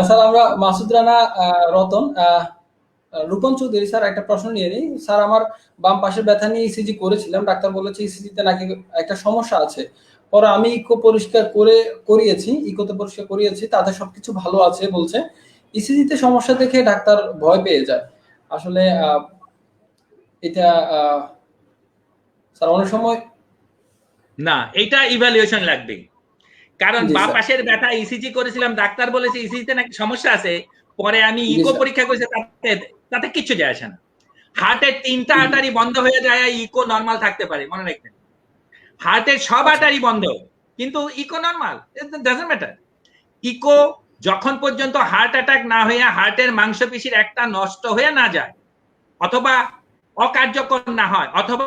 স্যার। আমরা মাসুদ রানা রতন রূপন চৌধুরী স্যার, একটা প্রশ্ন নিয়ে নিই স্যার। আমার বাম পাশের ব্যথা নিয়ে ইসিজি করেছিলাম, ডাক্তার বলেছে ইসিজিতে নাকি একটা সমস্যা আছে। পরে আমি ইকো পরিষ্কার করিয়েছি, তাতে সবকিছু ভালো আছে বলছে। ইসিজিতে সমস্যা দেখে ডাক্তার ভয় পেয়ে যায়। আসলে এটা স্যার অনেক সময় না, এটা ইভ্যালুয়েশন লাগবে, কারণ বা পাশের ব্যথা ইসিজি করেছিলাম, ডাক্তার বলেছে ইসিজিতে নাকি সমস্যা আছে, পরে আমি ইকো পরীক্ষা করেছি, তাতে কিচ্ছু যায় আসে না। হার্টের 3টা আর্টারি বন্ধ হয়ে যায়, ইকো নরমাল থাকতে পারে, মনে রাখবেন। হার্টের সব আর্টারি বন্ধ কিন্তু echo normal, doesn't matter. Echo যখন পর্যন্ত হার্ট অ্যাটাক না হয়ে হার্টের মাংসপেশির একটা নষ্ট হয়ে না যায়, অথবা অকার্যকর না হয়, অথবা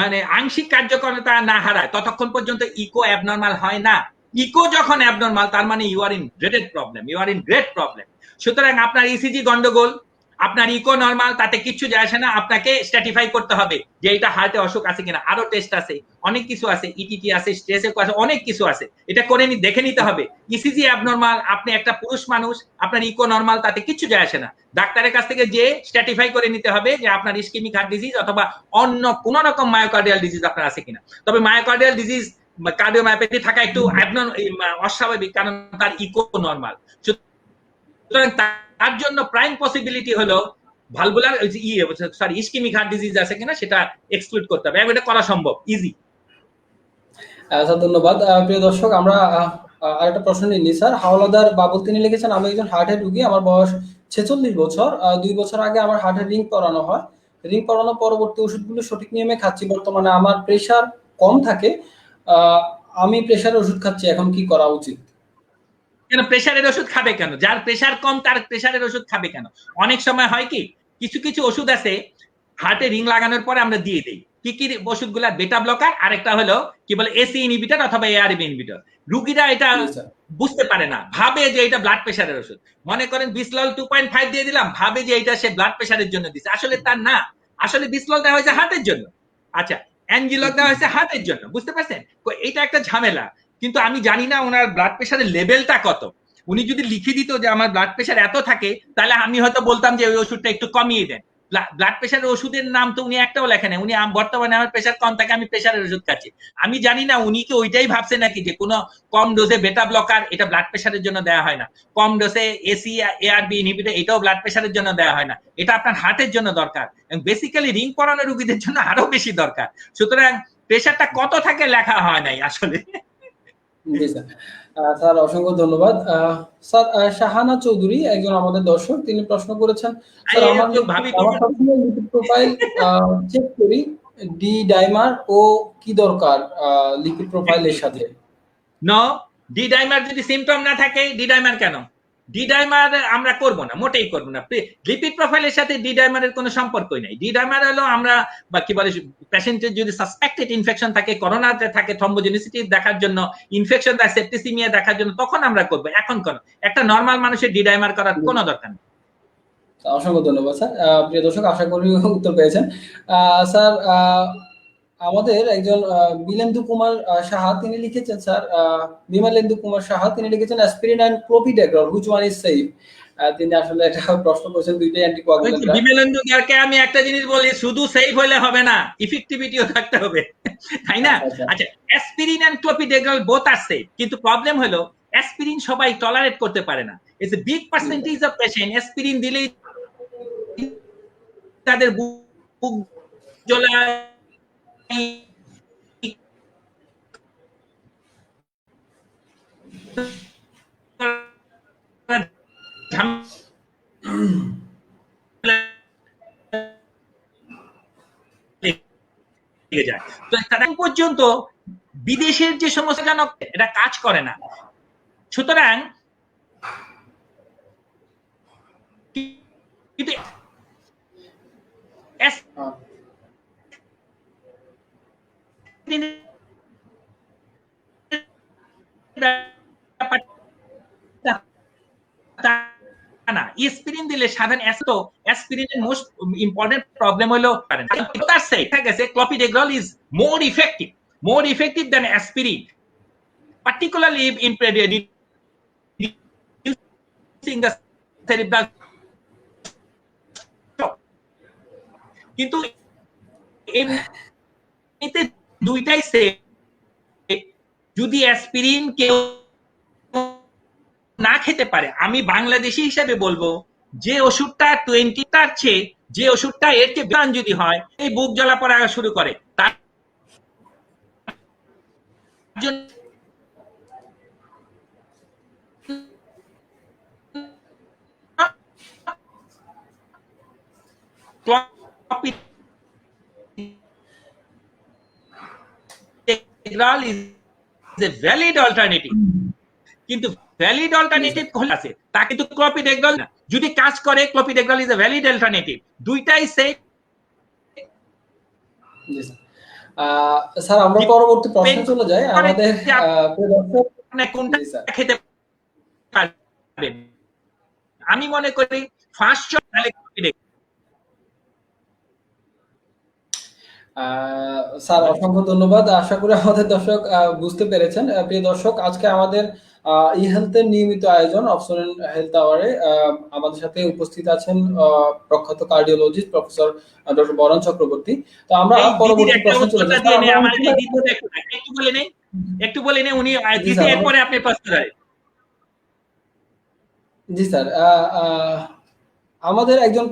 মানে আংশিক কার্যকরতা না হারায়, ততক্ষণ পর্যন্ত ইকো অ্যাবনর্মাল হয় না। ইকো যখন অ্যাবনর্মাল, তার মানে you are in great problem, you are in great problem. সুতরাং আপনার ইসিজি গন্ডগোল, আপনার ইকো নরমাল, তাতে কিচ্ছু যায় আসে না। আপনাকে স্ট্র্যাটিফাই করতে হবে যে এটা হার্টে অসুখ আছে কিনা, আরো টেস্ট আছে, অনেক কিছু আছে, ইটিটি আছে, স্ট্রেস আছে, অনেক কিছু আছে, এটা করে দেখে নিতে হবে। ইসিজি অ্যাবনর্মাল, আপনি একটা পুরুষ মানুষ, আপনার ইকো নরমাল, তাতে কিচ্ছু যায় আসে না। ডাক্তারের কাছ থেকে যে স্ট্র্যাটিফাই করে নিতে হবে যে আপনার ইসকেমিক হার্ট ডিজিজ অথবা অন্য কোন রকম মায়োকার্ডিয়াল ডিজিজ আপনার আছে কিনা। তবে মায়োকার্ডিয়াল ডিজিজ, কার্ডিওমায়োপ্যাথি থাকা একটু অস্বাভাবিক, কারণ তার ইকো নরমাল। সুতরাং তার জন্য প্রাইম পসিবিলিটি হলো ভালভুলার ইসকেমিক হার্ট ডিজিজ আছে কিনা সেটা এক্সক্লুড করতে হবে, এটা করা সম্ভব, ইজি। স্যার ধন্যবাদ। প্রিয় দর্শক, আমরা আরেকটা প্রশ্ন নিই স্যার। হাওলাদার বাবুল তিনি লিখেছেন, আমি একজন হার্টের রুগী, আমার বয়স 46 বছর। 2 বছর আগে আমার হার্টের রিং করানো হয়। রিং করানোর পরবর্তী ওষুধগুলো সঠিক নিয়মে খাচ্ছি। বর্তমানে আমার প্রেশার কম থাকে। আহ, আমি প্রেশারের ওষুধ খাচ্ছি, এখন কি করা উচিত? কেন প্রেশারের ওষুধ খাবে কেন? যার প্রেশার কম তার প্রেশারের ওষুধ খাবে কেন? অনেক সময় হয় কি, কিছু কিছু ওষুধ আছে হার্টে রিং লাগানোর পরে আমরা দিয়ে দিই। কি কি ওষুধগুলা? বেটা ব্লকার, আরেকটা হলো কি বলে এসি ইনহিবিটর অথবা এআরবি ইনহিবিটর। রুগীরা এটা জি স্যার। বুঝতে পারে না, ভাবে যে এটা ব্লাড প্রেশারের ওষুধ। মনে করেন বিসলল 2.5 দিয়ে দিলাম, ভাবে যে এটা সে ব্লাড প্রেশারের জন্য দিচ্ছে, আসলে তার না। আসলে বিসলল দেওয়া হয়েছে হার্টের জন্য। আচ্ছা, অ্যাঞ্জিলক দেওয়া হয়েছে হার্টের জন্য, বুঝতে পারছেন? এটা একটা ঝামেলা। কিন্তু আমি জানি না ওনার ব্লাড প্রেশারের লেভেলটা কত। উনি যদি লিখে দিত যে আমার ব্লাড প্রেশার এত থাকে, তাহলে আমি হয়তো বলতাম যে ওই ওষুধটা একটু কমিয়ে দেন। ব্লাড প্রেশারের ওষুধের নাম তো উনি একটাও লেখেন। উনি বর্তমানে আমার প্রেশার কম থাকে, আমি প্রেশারের ওষুধ খাচ্ছি। আমি জানি না উনি কি ওইটাই ভাবছে নাকি যে কোনো কম ডোজে বেটা ব্লকার এটা ব্লাড প্রেশারের জন্য দেওয়া হয় না, কম ডোজে এসি এআরবি ইনহিবিটর এটাও ব্লাড প্রেশারের জন্য দেওয়া হয় না, এটা আপনার হার্টের জন্য দরকার, এবং বেসিক্যালি রিং পরানো রোগীদের জন্য আরো বেশি দরকার। সুতরাং প্রেশারটা কত থাকে লেখা হয় নাই আসলে। জি স্যার। স্যার অসংখ্য ধন্যবাদ। স্যার শাহানা চৌধুরী একজন আমাদের দর্শক, তিনি প্রশ্ন করেছেন, স্যার আমার ভাবি আমার বলবেন সবসময় লিপিড প্রোফাইল চেক করি, ডি ডাইমার ও কি দরকার লিপিড প্রোফাইলের সাথে? নো, ডি ডাইমার যদি সিমটম না থাকে, ডি ডাইমার কেন? ডি ডাইমার আমরা করব না, মোটেই করব না। লিপিড প্রোফাইলের সাথে ডি ডাইমারের কোনো সম্পর্কই নাই। ডি ডাইমার হলো আমরা বা কি বলে পেশেন্টের যদি সাসপেক্টেড ইনফেকশন থাকে, করোনাতে থাকে, থ্রম্বোজেনিসিটি দেখার জন্য, ইনফেকশন বা সেপ্টিসিমিয়া দেখার জন্য, তখন আমরা করব। এখন কোন একটা নরমাল মানুষের ডি ডাইমার করার কোনো দরকার নেই। অসংখ্য ধন্যবাদ স্যার। প্রিয় দর্শক, আশা করি উত্তর পেয়েছেন। স্যার আমাদের একজন বিলেন্দু কুমার সাহা তিনি লিখেছেন, স্যার বিমলেন্দু কুমার সাহা তিনি লিখেছেন aspirin and clopidogrel which one is safe. তিনি আসলে একটা প্রশ্ন করেছেন, দুইটাই অ্যান্টিকোয়াগুলেন্ট। বিমলেন্দু গারকে আমি একটা জিনিস বলি, শুধু সেফ হলে হবে না, ইফেক্টিভিটিও থাকতে হবে, তাই না? আচ্ছা, aspirin and clopidogrel both are safe, কিন্তু প্রবলেম হলো অ্যাসপিরিন সবাই টলারেট করতে পারে না। It's a big percentage of patient aspirin দিলেই তাদের বুক জ্বলায়, লেগে যায়। তো তারা পর্যন্ত বিদেশের যে সমস্ত জনক এটা কাজ করে না। সুতরাং কিন্তু না, অ্যাসপিরিন দিলে সাধারণ অ্যাসপিরিনের মোস্ট ইম্পর্টেন্ট প্রবলেম হলো তার সেফ গেছে ক্লোপিডেগ্রল is more effective than aspirin, particularly in reducing the cerebral shock. কিন্তু এমনিতে দুইটাই সেফ। যদি অ্যাসপিরিন কেউ না খেতে পারে, আমি বাংলাদেশি হিসেবে বলবো যে ওষুধটা 20টার চেয়ে, যে ওষুধটা এর চেয়ে বেশি যদি হয় এই বুক জ্বলা পড়া শুরু করে, তার জন্য ক্লোপিডেগ্রল ইজ এ ভ্যালিড অল্টারনেটিভ। কিন্তু ভ্যালিড অল্টারনেটিভ কোনটা আছে? তা কিন্তু ক্লোপিডেগ্রল না। যদি কাজ করে, ক্লোপিডেগ্রল ইজ এ ভ্যালিড অল্টারনেটিভ। দুইটাই সেফ। স্যার আমরা পরবর্তী প্রশ্নে চলে যাই। আমাদের কোনটা খেতে পারবেন, আমি মনে করি ফার্স্ট চয়েস ক্লোপিডেগ্রল। স্যার অসংখ্য ধন্যবাদ। আশা করি আমাদের দর্শক বুঝতে পেরেছেন। প্রিয় দর্শক, আজকে আমাদের ই হেলথের নিয়মিত আয়োজন অপশন হেলথ আওয়ারে আমাদের সাথে উপস্থিত আছেন প্রখ্যাত কার্ডিওলজিস্ট প্রফেসর ডক্টর বরণ চক্রবর্তী। তো আমরা পরবর্তী প্রশ্ন চলে যাই। একটু বলে নেই উনি দিতে, এরপরে আপনি প্রশ্ন করেন। জি স্যার, আমাদের একজন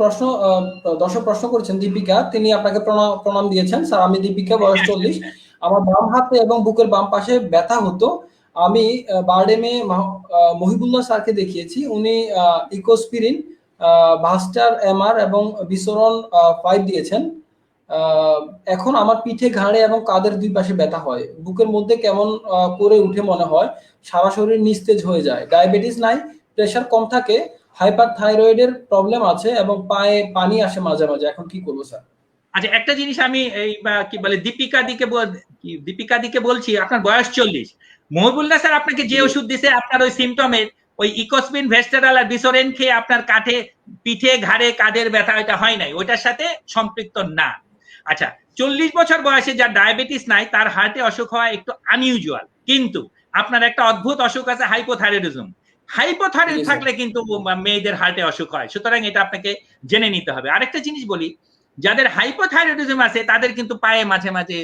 দর্শক প্রশ্ন করেছেন দীপিকা, তিনি আপনাকে প্রণাম দিয়েছেন। স্যার আমি দীপিকা, বয়স 40, আমার বাম হাতে এবং বুকের বাম পাশে ব্যথা হতো। আমি বারডেমে মহিবুল্লাহ স্যারকে দেখিয়েছি। উনি ইকোস্পিরিন, ভাস্টার এমআর এবং বিসরন 5 দিয়েছেন। এখন আমার পিঠে, ঘাড়ে এবং কাঁধের দুই পাশে ব্যথা হয়। বুকের মধ্যে কেমন করে উঠে মনে হয়, সারা শরীর নিস্তেজ হয়ে যায়। ডায়াবেটিস নাই, প্রেশার কম থাকে, হাইপার থাইরয়েডের প্রবলেম আছে এবং পায়ে পানি আসে মাঝে মাঝে। এখন কি করবো স্যার? আচ্ছা, একটা জিনিস আমি এই কি বলে দীপিকা দিকে বলছি, আপনার বয়স 40। মহিবুল্লাহ স্যার আপনাকে যে ওষুধ দিছে আপনার ওই সিমটমের, ওই ইকোসপিন, ভেস্টেরাল আর বিসোরেন খেয়ে আপনার কাঁধে, পিঠে, ঘাড়ে, কাঁধের ব্যথা ওইটা হয় নাই, ওইটার সাথে সম্পৃক্ত না। আচ্ছা, 40 বছর বয়সে যার ডায়াবেটিস নাই তার হার্টে অসুখ হওয়া একটু আনইউজুয়াল, কিন্তু আপনার একটা অদ্ভুত অসুখ আছে, হাইপোথাইরয়েডিজম। হাইপোথাইরয়েড থাকলে কিন্তু মেয়েদের হার্টে অসুখ হয়, সুতরাং এটা আপনাকে জেনে নিতে হবে। আরেকটা জিনিস বলি, যাদের হাইপোথাইরয়েডিজম আছে তাদের কিন্তু পায়ে মাঝে মাঝে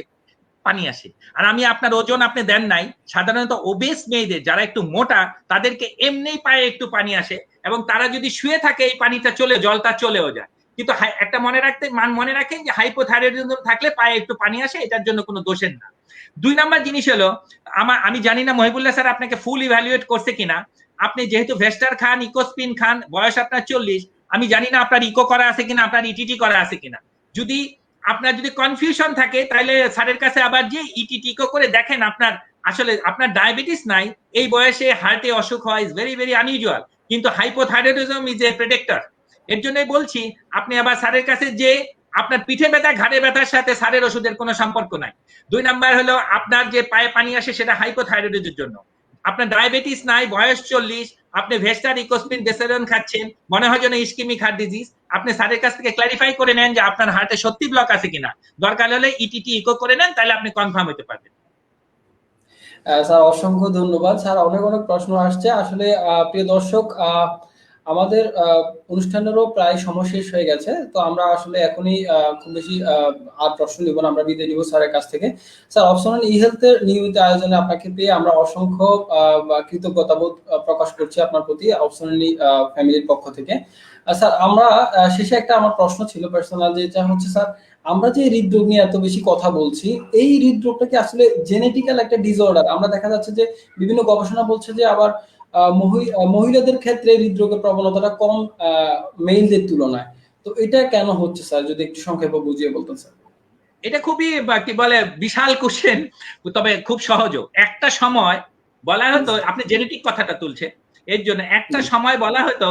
পানি আসে। আর আমি আপনার ওজন আপনি দেন নাই, সাধারণত ওবেস মেয়েদের যারা একটু মোটা তাদেরকে এমনিই পায়ে একটু পানি আসে, এবং তারা যদি শুয়ে থাকে এই পানিটা জলটা চলেও যায়। কিন্তু একটা মনে রাখেন যে হাইপোথাইরয়েডিজম থাকলে পায়ে একটু পানি আসে, এটার জন্য কোনো দোষের না। 2 নাম্বার জিনিস হলো, আমি জানি না মহিবুল্লাহ স্যার আপনাকে ফুল ইভ্যালুয়েট করছে কিনা। আপনি যেহেতু ভেস্টার খান, ইকোস্পিন খান, বয়স আপনার 40, আমি জানি না আপনার ইকো করা আছে কিনা, আপনার ইটিটি করা আছে কিনা। যদি আপনার কনফিউশন থাকে তাহলে স্যারের কাছে আবার যে ইটিটি করে দেখেন আপনার আসলে আপনার ডায়াবেটিস নাই, এই বয়সে হার্টে অসুখ হয় ইজ ভেরি ভেরি আনইউজুয়াল, কিন্তু হাইপোথাইরয়েডিজম ইজ এ প্রেডিক্টর। এর জন্যই বলছি আপনি আবার স্যারের কাছে যে আপনার পিঠে ব্যথা, ঘাড়ে ব্যথার সাথে স্যারের ওষুধের কোনো সম্পর্ক নাই। 2 নাম্বার হলো, আপনার যে পায়ে পানি আসে সেটা হাইপোথাইরয়েডের জন্য। আপনার ডায়াবেটিস নাই, বয়স 40, আপনি ভেস্টার, ইকোস্পিন, বেসেরন খাচ্ছেন, মনে হয় যেন ইস্কিমিক হার্ট ডিজিজ। আপনি স্যারের কাছ থেকে ক্লারিফাই করে নেন যে আপনার হার্টে সত্যি ব্লক আছে কিনা, দরকার হলে ইটিটি ইকো করে নেন, তাহলে আপনি কনফার্ম হতে পারবেন। স্যার অসংখ্য ধন্যবাদ। স্যার অনেক অনেক প্রশ্ন আসছে আসলে। প্রিয় দর্শক, আমাদের অনুষ্ঠানেরও প্রায় সময় শেষ হয়ে গেছে, তো আমরা আসলে এখনই খুব বেশি আর প্রশ্ন নিব না, আমরা বিদায় নিব স্যারের কাছ থেকে। স্যার, অপশনাল ই হেলথের নিয়মিত আয়োজনে আপনাকে পেয়ে আমরা অসংখ্য কৃতজ্ঞতা বোধ প্রকাশ করছি আপনার প্রতি, অপশনাল ফ্যামিলির পক্ষ থেকে। স্যার, আমরা শেষে একটা আমার প্রশ্ন ছিল পার্সোনাল, যেটা হচ্ছে স্যার, আমরা যে হৃদরোগ নিয়ে এত বেশি কথা বলছি, এই হৃদরোগটা কি আসলে জেনেটিক্যাল একটা ডিসঅর্ডার? আমরা দেখা যাচ্ছে যে বিভিন্ন গবেষণা বলছে যে আবার মহিলাদের ক্ষেত্রে হৃদরোগের প্রবণতাটা কম মেইলদের তুলনায়। তো এটা কেন হচ্ছে স্যার, যদি একটু সংক্ষেপে বুঝিয়ে বলতেন স্যার। এটা খুবই কি বলে বিশাল কোশ্চেন, তবে খুব সহজও। একটা সময় বলা হতো, আপনি জেনেটিক কথাটা তুলছেন এর জন্য, একটা সময় বলা হতো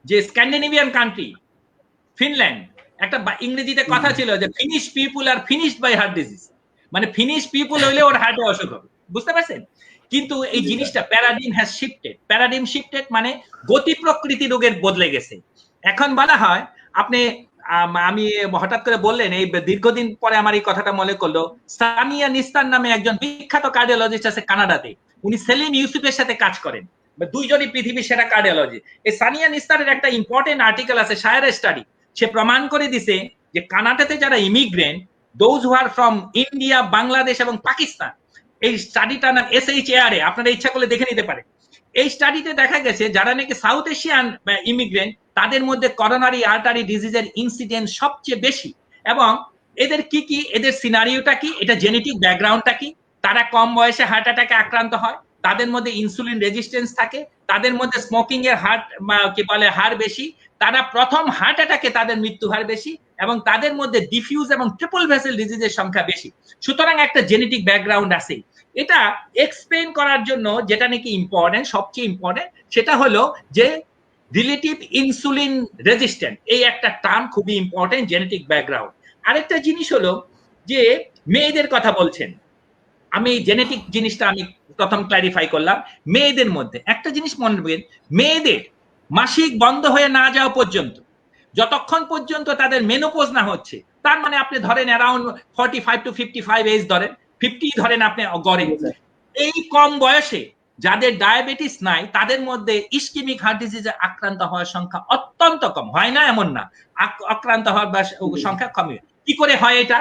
যে স্ক্যান্ডিনেভিয়ান কান্ট্রি, ফিনল্যান্ড, একটা ইংরেজিতে কথা ছিল যে Finnish people are finished by heart disease, মানে ফিনিশ পিপুল হইলে ওর হার্টে অসুখ হবে, বুঝতে পারছেন? কিন্তু এই জিনিসটা প্যারাডিম শিফটেড, মানে গতি প্রকৃতি রোগের বদলে গেছে। এখন বলা হয়, আপনি আমি হঠাৎ করে বললেন, এই দীর্ঘদিন পরে আমার এই কথাটা মনে করলো, সানিয়া নিস্তার নামে একজন বিখ্যাত কার্ডিওলজিস্ট আছে কানাডাতে, উনি সেলিম ইউসুফের সাথে কাজ করেন, দুইজনই পৃথিবীর সেরা কার্ডিওলজি। এই সানিয়া নিস্তারের একটা ইম্পর্টেন্ট আর্টিকেল আছে, শায়ারের স্টাডি। সে প্রমাণ করে দিছে যে কানাডাতে যারা immigrant, those who are from India, Bangladesh এবং পাকিস্তান, এই স্টাডিটার নাম SHARA, আপনারা ইচ্ছা করলে দেখে নিতে পারেন। এই স্টাডিতে দেখা গেছে যারা নাকি সাউথ এশিয়ান ইমিগ্রেন্ট, তাদের মধ্যে করোনারি আর্টারি ডিজিজের ইনসিডেন্ট সবচেয়ে বেশি। এবং এদের কি এদের সিনারিওটা কি, এটা জেনেটিক ব্যাকগ্রাউন্ডটা কি, তারা কম বয়সে হার্ট অ্যাটাকে আক্রান্ত হয়, তাদের মধ্যে ইনসুলিন রেজিস্ট্যান্স থাকে, তাদের মধ্যে স্মোকিং এর হার বেশি, তারা প্রথম হার্ট অ্যাটাকে তাদের মৃত্যু হার বেশি, এবং তাদের মধ্যে ডিফিউজ এবং ট্রিপল ভেসেল ডিজিজের সংখ্যা বেশি। সুতরাং একটা জেনেটিক ব্যাকগ্রাউন্ড আছে। এটা এক্সপ্লেন করার জন্য যেটা নাকি ইম্পর্টেন্ট, সবচেয়ে ইম্পর্টেন্ট, সেটা হলো যে রিলেটিভ ইনসুলিন রেজিস্ট্যান্ট, এই একটা টার্ম খুবই ইম্পর্টেন্ট, জেনেটিক ব্যাকগ্রাউন্ড। আরেকটা জিনিস হলো যে মেয়েদের কথা বলছেন, আমি জেনেটিক জিনিসটা আমি প্রথম ক্লারিফাই করলাম। মেয়েদের মধ্যে একটা জিনিস মনে রাখবেন, মেয়েদের মাসিক বন্ধ হয়ে না যাওয়া পর্যন্ত, যতক্ষণ পর্যন্ত তাদের মেনোপজ না হচ্ছে, তার মানে আপনি ধরেন অ্যারাউন্ড 45 to 55 এজ ধরেন, 50 ধরেন আপনি গড়ে, এই কম বয়সে যাদের ডায়াবেটিস নাই তাদের মধ্যে ইস্কিমিক হার্ট ডিজিজে আক্রান্ত হওয়ার সংখ্যা অত্যন্ত কম। হয় না এমন না, আক্রান্ত হওয়ার সংখ্যা কমে। কি করে হয় এটা?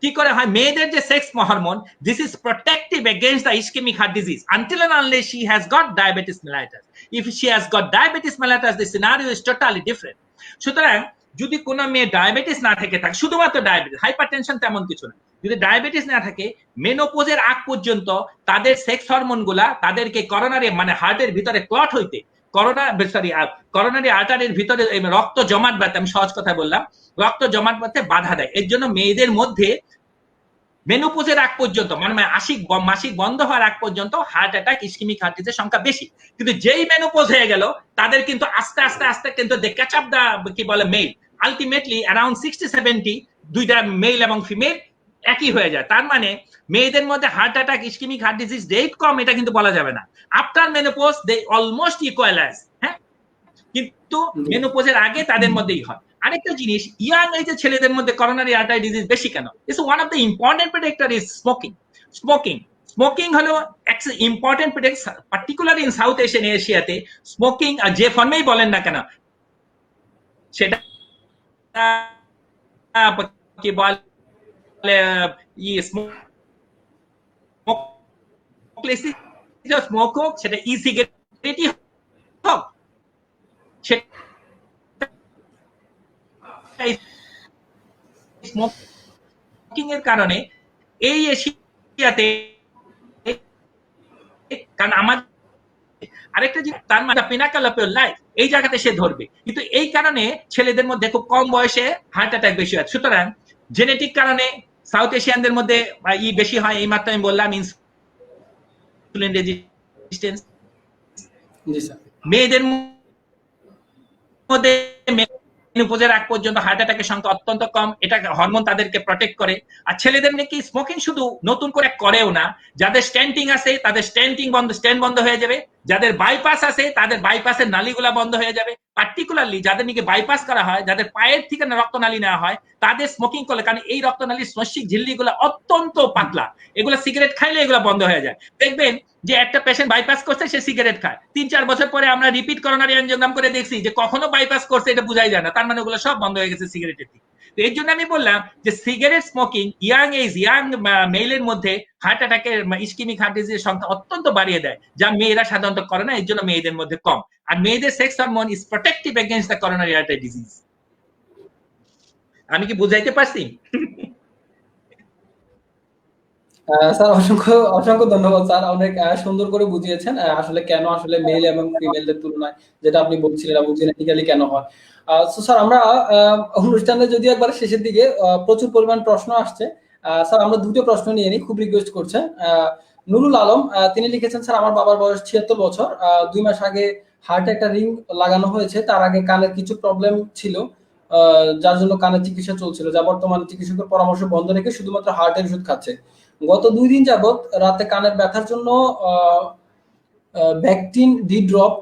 কি করে হয়? মেয়েদের যে sex hormone, this is protective against the ischaemic heart disease until and unless she has got diabetes mellitus. If she has got diabetes mellitus, the scenario is totally different. সুতরাং যদি কোনো মেয়ে ডায়াবেটিস না থেকে থাকে, শুধুমাত্র ডায়াবেটিস, হাইপারটেনশন তেমন কিছু না, যদি ডায়াবেটিস না থাকে মেনোপোজের আগ পর্যন্ত তাদের সেক্স হরমোন গুলা তাদেরকে করোনারি মানে হার্টের ভিতরে ক্লট হইতে করোনারি আর্টারির ভিতরে রক্ত জমাট বাঁধতে, আমি সহজ কথা বললাম, রক্ত জমাট বাঁধতে বাধা দেয়। এর জন্য মেয়েদের মধ্যে মেনোপোজের আগ পর্যন্ত মানে মাসিক বন্ধ হওয়ার আগ পর্যন্ত হার্ট অ্যাটাক, ইসকেমিক হার্ট ডিজিজের সংখ্যা বেশি। কিন্তু যেই মেনোপোজ হয়ে গেল তাদের কিন্তু আস্তে আস্তে আস্তে কিন্তু দে ক্যাচ আপ দা কি বলে মেল, আলটিমেটলি অ্যারাউন্ড 60-70 দুইটা মেল এবং ফিমেল একই হয়ে যায়। তার মানে মেয়েদের মধ্যে heart attack, ischaemic heart disease rate কম এটা কিন্তু বলা যাবে না। After menopause they almost equalise, হ্যাঁ, কিন্তু মেনোপোজের আগে তাদের মধ্যেই হয়। আরেকটা জিনিস, ইয়াং এজের ছেলেদের মধ্যে করোনারি আর্টারি ডিজিজ বেশি কেন? It's one of the important predictor is smoking হলো একটা important predictor, particular in south Asian এশিয়াতে স্মোকিং যে ফর্মেই বলেন না কেন সেটা কি বলে স্মোক হোক, সেটা ই সিগারেটই হোক, স্মোকিং এর কারণে এই এশিয়াতে, কারণ আমার আরেকটা জিনিস তার মানে পিনাকল অফ ইওর লাইফ এই জায়গাতে সে ধরবে, কিন্তু এই কারণে ছেলেদের মধ্যে খুব কম বয়সে হার্ট অ্যাটাক বেশি হয়। সুতরাং জেনেটিক কারণে সাউথ এশিয়ানদের মধ্যে বেশি হয়, এই মাত্র আমি বললাম ইনসুলিন রেজিস্ট্যান্স। মেয়েদের মধ্যে মেনোপজের আগ পর্যন্ত হার্ট অ্যাটাকের সংখ্যা অত্যন্ত কম, এটা হরমোন তাদেরকে প্রটেক্ট করে। আর ছেলেদের নাকি স্মোকিং শুধু নতুন করে করেও না, যাদের স্ট্যান্টিং আছে তাদের স্ট্যান্ড বন্ধ হয়ে যাবে, যাদের বাইপাস আছে তাদের বাইপাসের নালীগুলা বন্ধ হয়ে যাবে। পার্টিকুলারলি যাদের নাকি বাইপাস করা হয়, যাদের পায়ের থেকে রক্তনালী নেওয়া হয়, তাদের স্মোকিং করলে, কারণ এই রক্তনালীর স্মৈষ্টিক ঝিল্লিগুলো অত্যন্ত পাতলা, এগুলো সিগারেট খাইলে এগুলো বন্ধ হয়ে যায়। দেখবেন যে একটা পেশেন্ট বাইপাস করছে, সে সিগারেট খায়, 3-4 বছর পরে আমরা রিপিট করোনারি এনজিওগ্রাম করে দেখছি যে কখনো বাইপাস করছে এটা বোঝাই যায় না, তার মানে ওগুলো সব বন্ধ হয়ে গেছে সিগারেটের থেকে। তো এর জন্য আমি বললাম যে সিগারেট স্মোকিং ইয়াং মেলের মধ্যে হার্ট অ্যাটাকের, ইসকেমিক হার্ট ডিজিজের সংখ্যা অত্যন্ত বাড়িয়ে দেয়, যা মেয়েরা সাধারণত করে না, এর জন্য মেয়েদের মধ্যে কম। আর মেয়েদের sex hormone is protective against the coronary artery disease. আমি কি বুঝাইতে পারছি? স্যার অসংখ্য ধন্যবাদ স্যার, অনেক সুন্দর করে বুঝিয়েছেন আসলে কেন আসলে মেল এবং ফিমেলদের তুলনায় যেটা আপনি বলছিলেন এবং জেনেটিক্যালি কেন হয়। সো স্যার আমরা অনুষ্ঠানের যদি একবার শেষের দিকে প্রচুর পরিমাণ প্রশ্ন আসছে, স্যার আমরা দুটো প্রশ্ন নিয়ে নিই, খুব রিকোয়েস্ট করছেন। নুরুল আলম তিনি লিখেছেন, স্যার আমার বাবার বয়স 76 বছর, 2 মাস আগে হার্টে একটা রিং লাগানো হয়েছে, তার আগে কানের কিছু প্রবলেম ছিল যার জন্য কানের চিকিৎসা চলছিল, যা বর্তমানে চিকিৎসকের পরামর্শ বন্ধ রেখে শুধুমাত্র হার্টের ওষুধ খাচ্ছে। গত 2 দিন যাবত রাতে কানের ব্যথার জন্য ভ্যাকটিন ডি ড্রপ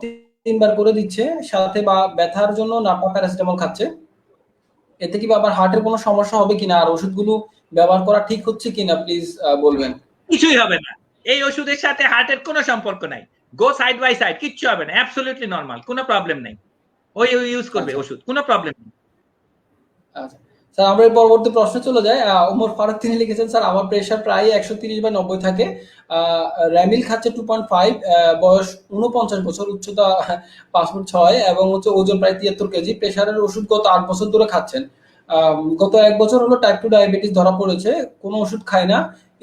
3 বার করে দিচ্ছে, সাথে বা ব্যথার জন্য নাপা প্যারাসিটামল খাচ্ছে। এতে কি আবার হার্টের কোনো সমস্যা হবে কিনা, আর ওষুধগুলো ব্যবহার করা ঠিক হচ্ছে কিনা প্লিজ বলবেন। কিছুই হবে না, এই ওষুধের সাথে হার্টের কোনো সম্পর্ক নাই, গো সাইড বাই সাইড, কিচ্ছু হবে না, অ্যাবসলিউটলি নরমাল, কোনো প্রবলেম নাই, ওই ইউজ করবে ওষুধ, কোনো প্রবলেম নেই। আচ্ছা স্যার আমরা পরবর্তী প্রশ্নে চলে যাই। ওমর ফারুক তিনি লিখেছেন, স্যার আমার প্রেশার প্রায় 130/90 থাকে, র্যামিল খাচ্ছে 2.5, বয়স 49 বছর, উচ্চতা 5 ফুট 6 এবং ওজন প্রায় 73 কেজি। প্রেশারের ওষুধ গত 8 বছর ধরে খাচ্ছেন, গত 1 বছর হলো টাইপ 2 ডায়াবেটিস ধরা পড়েছে, কোনো ওষুধ খায় না।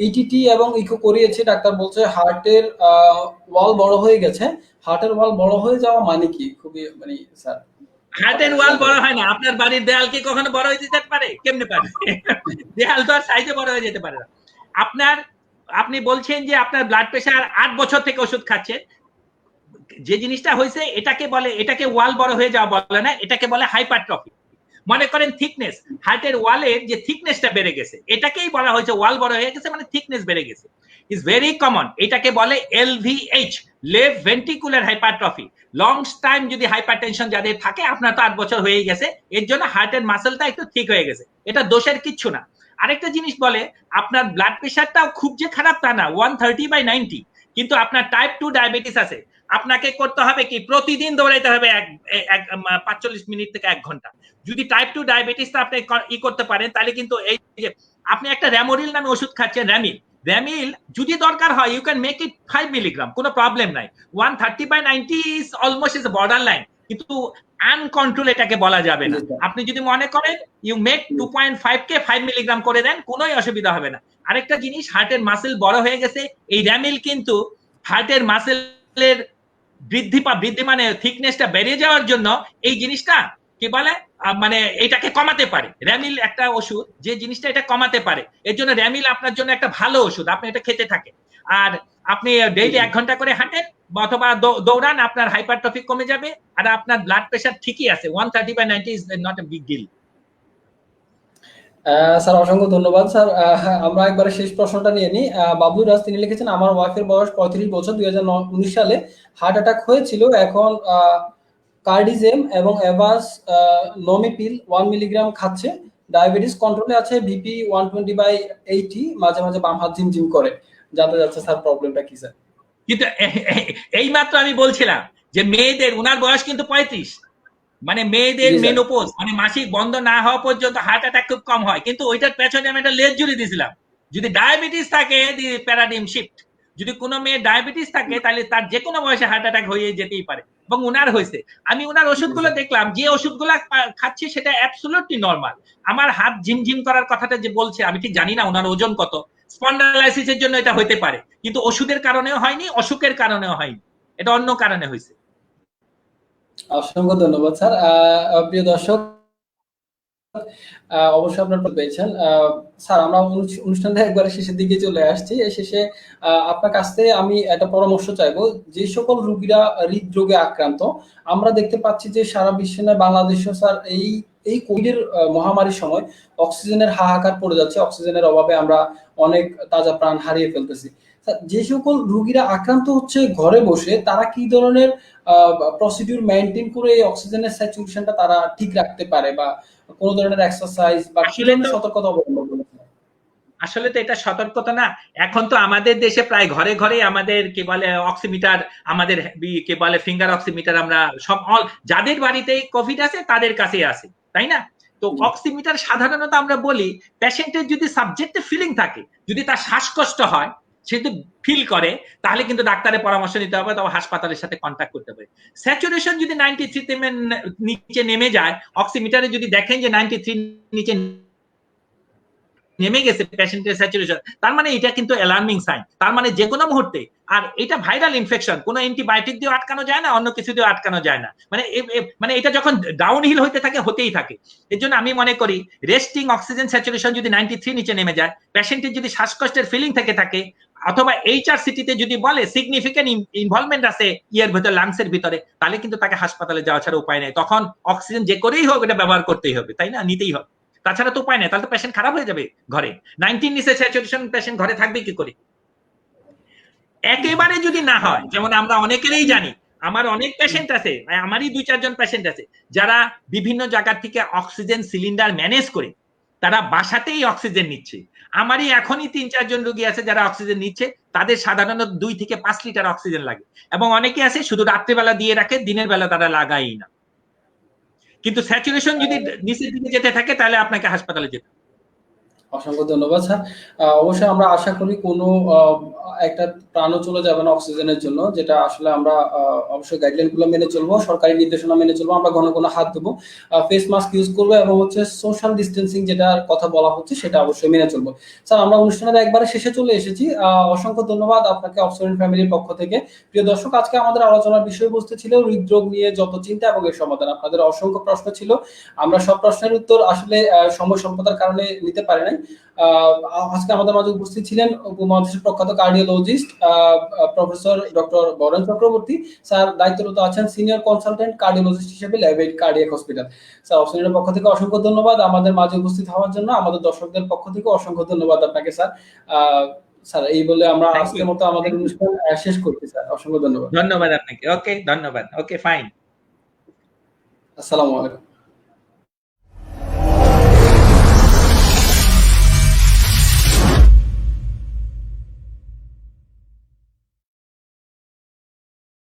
ইটিটি এবং ইকো করিয়েছে, ডাক্তার বলছে হার্টের ওয়াল বড় হয়ে গেছে। হার্টের ওয়াল বড় হয়ে যাওয়া মানে কি? খুবই মানে স্যার হার্টের ওয়াল বড় হয় না, আপনার বাড়ির দেয়াল কি কখনো বড় হয়ে যেতে পারে? কেমনে পারে? দেয়াল তো আর সাইজে বড় হয়ে যেতে পারে না। আপনি বলছেন যে আপনার ব্লাড প্রেশার 8 বছর থেকে ওষুধ খাচ্ছেন, যে জিনিসটা হয়েছে এটাকে ওয়াল বড় হয়ে যাওয়া বলে না, এটাকে বলে হাইপারট্রফি। মনে করেন থিকনেস, হার্টের ওয়ালের যে থিকনেসটা বেড়ে গেছে, এটাকেই বলা হয়েছে ওয়াল বড় হয়ে গেছে, মানে থিকনেস বেড়ে গেছে, ইজ ভেরি কমন। এটাকে বলে LVH, left ventricular hypertrophy. Long time যদি হাইপারটেনশন যাদের থাকে, আপনার তো 8 বছর হয়ে গেছে, এর জন্য হার্টের মাসেলটা একটু ঠিক হয়ে গেছে, এটা দোষের কিচ্ছু না। আরেকটা জিনিস বলে, আপনার ব্লাড প্রেশারটাও খুব যে খারাপ তা না, 130/90, কিন্তু আপনার টাইপ 2 ডায়াবেটিস আছে, আপনাকে করতে হবে কি প্রতিদিন দৌড়াইতে হবে 45 মিনিট থেকে 1 ঘন্টা। যদি টাইপ 2 ডায়াবেটিস আপনি করতে পারেন, তাহলে কিন্তু এই যে আপনি একটা র্যামোরিল নামে ওষুধ খাচ্ছেন, র্যামিল যদি দরকার হয় you can make it 5 milligram, কোনো প্রবলেম নাই। 130/90 is almost is border line, কিন্তু আনকন্ট্রোল এটাকে বলা যাবে না। জি স্যার। আপনি যদি মনে করেন ইউ মেক 2.5 কে 5 মিলিগ্রাম করে দেন, কোনোই অসুবিধা হবে না। আরেকটা জিনিস, হার্টের মাসেল বড় হয়ে গেছে, এই র্যামিল কিন্তু হার্টের মাসেলের বৃদ্ধি মানে থিকনেসটা বেড়ে যাওয়ার জন্য এই জিনিসটা কি বলে মানে এটাকে কমাতে পারে। র্যামিল একটা ওষুধ যে জিনিসটা এটা কমাতে পারে, এর জন্য র্যামিল আপনার জন্য একটা ভালো ওষুধ, আপনি এটা খেতে থাকেন। আর আপনি ডেইলি 1 ঘন্টা করে হাঁটেন অথবা দৌড়ান, আপনার হাইপারট্রফি কমে যাবে, আর আপনার ব্লাড প্রেশার ঠিকই আছে, 130/90 is not a big deal. Sir অসংখ্য ধন্যবাদ স্যার। আমরা একবারে শেষ প্রশ্নটা নিয়ে নিই। বাবলু রাজ তিনি লিখেছেন, আমার ওয়াইফের বয়স 35 বছর, 2019 সালে হার্ট অ্যাটাক হয়েছিল। এখন কার্ডিজেম এবং এভাস নমিপিল 1 মিলিগ্রাম খাচ্ছে। ডায়াবেটিস কন্ট্রোলে আছে, বিপি 120/80, মাঝে মাঝে বাম হাত ঝিমঝিম করে। জানতে যাচ্ছে স্যার প্রবলেমটা কি স্যার? কিন্তু এই মাত্র আমি বলছিলাম যে মেয়েদের, উনার বয়স কিন্তু 35, মানে মেয়েদের জি স্যার। মেনোপজ মানে মাসিক বন্ধ না হওয়া পর্যন্ত হার্ট অ্যাটাক খুব কম হয়। কিন্তু ওইটার পেছনে আমি একটা লেজ জুড়ে দিয়েছিলাম, যদি ডায়াবেটিস থাকে দি প্যারাডিম শিফট, যদি কোনো মেয়ে ডায়াবেটিস থাকে তাহলে তার যে কোনো বয়সে হার্ট অ্যাটাক হয়ে যেতেই পারে, এবং উনার হয়েছে। আমি উনার ওষুধগুলো দেখলাম, যে ওষুধগুলো খাচ্ছি সেটা অ্যাবসলিউটলি নরমাল। আমার হাত ঝিমঝিম করার কথাটা যে বলছে, আমি ঠিক জানি না ওনার ওজন কত, স্পন্ডালাইসিসের জন্য এটা হতে পারে, কিন্তু ওষুধের কারণেও হয়নি, অসুখের কারণেও হয়নি, এটা অন্য কারণে হয়েছে। অসংখ্য ধন্যবাদ স্যার। প্রিয় দর্শক, অবশ্যই আপনার পেয়েছেন। স্যার আমরা অনুষ্ঠানটা একবারে শেষের দিকে চলে আসছি। এই শেষে আপনার কাছ থেকে আমি একটা পরামর্শ চাইবো। যে সকল রোগীরা হৃদরোগে আক্রান্ত, আমরা দেখতে পাচ্ছি যে সারা বিশ্বে নয় বাংলাদেশেও স্যার এই কোভিডের মহামারীর সময় অক্সিজেনের হাহাকার পড়ে যাচ্ছে। অক্সিজেনের অভাবে আমরা অনেক তাজা প্রাণ হারিয়ে ফেলতেছি। যে সকল রোগীরা আক্রান্ত হচ্ছে ঘরে বসে, তারা কি ধরনের প্রসিডিউর মেইনটেইন করে এই অক্সিজেনের স্যাচুরেশনটা তারা ঠিক রাখতে পারে, বা কোন ধরনের এক্সারসাইজ বা কি ধরনের সতর্কতা অবলম্বন করতে হবে? আসলে তো এটা সতর্কতা না, এখন তো আমাদের দেশে প্রায় ঘরে ঘরে আমাদের কি বলে অক্সিমিটার, আমাদের কি বলে ফিঙ্গার অক্সিমিটার, আমরা সব যাদের বাড়িতে কোভিড আছে তাদের কাছে আছে, তাই না? তো অক্সিমিটার সাধারণত আমরা বলি পেশেন্টের যদি সাবজেক্টিভ ফিলিং থাকে, যদি তার শ্বাসকষ্ট হয়, সে যদি ফিল করে, তাহলে কিন্তু ডাক্তারের পরামর্শ নিতে হবে, তবে হাসপাতালের সাথে কন্ট্যাক্ট করতে হবে। স্যাচুরেশন যদি 93 নিচে নেমে যায়, অক্সিমিটারে যদি দেখেন যে 93 নিচে নেমে গেছে পেশেন্টের স্যাচুরেশন, তার মানে এটা কিন্তু অ্যালার্মিং সাইন, তার মানে যে কোনো মুহূর্তে। আর এটা ভাইরাল ইনফেকশন, কোনো অ্যান্টিবায়োটিক দিয়ে আটকানো যায় না, অন্য কিছু দিয়ে আটকানো যায় না, মানে এটা যখন ডাউন হিল হইতে থাকে হতেই থাকে। এর জন্য আমি মনে করি রেস্টিং অক্সিজেন স্যাচুরেশন যদি 93 নিচে নেমে যায়, পেশেন্টের যদি শ্বাসকষ্টের ফিলিং থেকে থাকে, অথবা এইচআরসিটিতে যদি বলে সিগনিফিকেন্ট ইনভলভমেন্ট আছে ইয়ের ভিতরে, লাংসের ভিতরে, তাহলে কিন্তু তাকে হাসপাতালে যাওয়া ছাড়া উপায় নেই। তখন অক্সিজেন যে করেই হোক এটা ব্যবহার করতেই হবে, তাই না? নিতেই হবে, তাছাড়া তো উপায় নেই, তাহলে তো পেশেন্ট খারাপ হয়ে যাবে ঘরে। 19 নিচে স্যাচুরেশন পেশেন্ট ঘরে থাকবে কি করে? একেবারে যদি না হয়, যেমন আমরা অনেকেরই জানি, আমার অনেক পেশেন্ট আছে, আমারই 2-4 জন পেশেন্ট আছে যারা বিভিন্ন জায়গা থেকে অক্সিজেন সিলিন্ডার ম্যানেজ করে তারা বাসাতেই অক্সিজেন নিচ্ছে। আমারই এখনই 3-4 জন রোগী আছে যারা অক্সিজেন নিচ্ছে, তাদের সাধারণত 2 থেকে 5 লিটার অক্সিজেন লাগে, এবং অনেকে আছে শুধু রাত্রিবেলা দিয়ে রাখে, দিনের বেলা তারা লাগাই না। কিন্তু স্যাচুরেশন যদি নিচের দিকে যেতে থাকে, তাহলে আপনাকে হাসপাতালে যেতে হবে। অসংখ্য ধন্যবাদ স্যার। অবশ্যই আমরা আশা করি কোনো একটা প্রাণও চলে যাবে না অক্সিজেনের জন্য, যেটা আসলে আমরা অবশ্যই গাইডলাইনগুলো মেনে চলবো, সরকারি নির্দেশনা মেনে চলবো, আমরা ঘন ঘন হাত দেবো, ফেস মাস্ক ইউজ করবো, এবং হচ্ছে সোশ্যাল ডিস্টেন্সিং যেটার কথা বলা হচ্ছে সেটা অবশ্যই মেনে চলবো। স্যার আমরা অনুষ্ঠানের একবারে শেষে চলে এসেছি। অসংখ্য ধন্যবাদ আপনাকে অক্সিজেন ফ্যামিলির পক্ষ থেকে। প্রিয় দর্শক, আজকে আমাদের আলোচনার বিষয়বস্তু ছিল হৃদরোগ নিয়ে যত চিন্তা এবং এর সমাধান। আপনাদের অসংখ্য প্রশ্ন ছিল, আমরা সব প্রশ্নের উত্তর আসলে সময় স্বল্পতার কারণে নিতে পারি নাই। আজকে আমাদের মাঝে উপস্থিত ছিলেন উপমহাদেশের প্রখ্যাত cardiologist professor doctor Baren Chakraborty sir, দায়িত্বরত আছেন সিনিয়র কনসালটেন্ট কার্ডিওলজিস্ট হিসেবে ল্যাবেট কার্ডিয়াক হসপিটাল। স্যার অক্সিজেনের পক্ষ থেকে অসংখ্য ধন্যবাদ আমাদের মাঝে উপস্থিত হওয়ার জন্য, আমাদের দর্শকদের পক্ষ থেকে অসংখ্য ধন্যবাদ আপনাকে স্যার। স্যার এই বলে আমরা আজকের মতো আমাদের অনুষ্ঠান শেষ করছি স্যার, অসংখ্য ধন্যবাদ। ধন্যবাদ আপনাকে। ওকে, ধন্যবাদ। ওকে, ফাইন। আসসালামু আলাইকুম।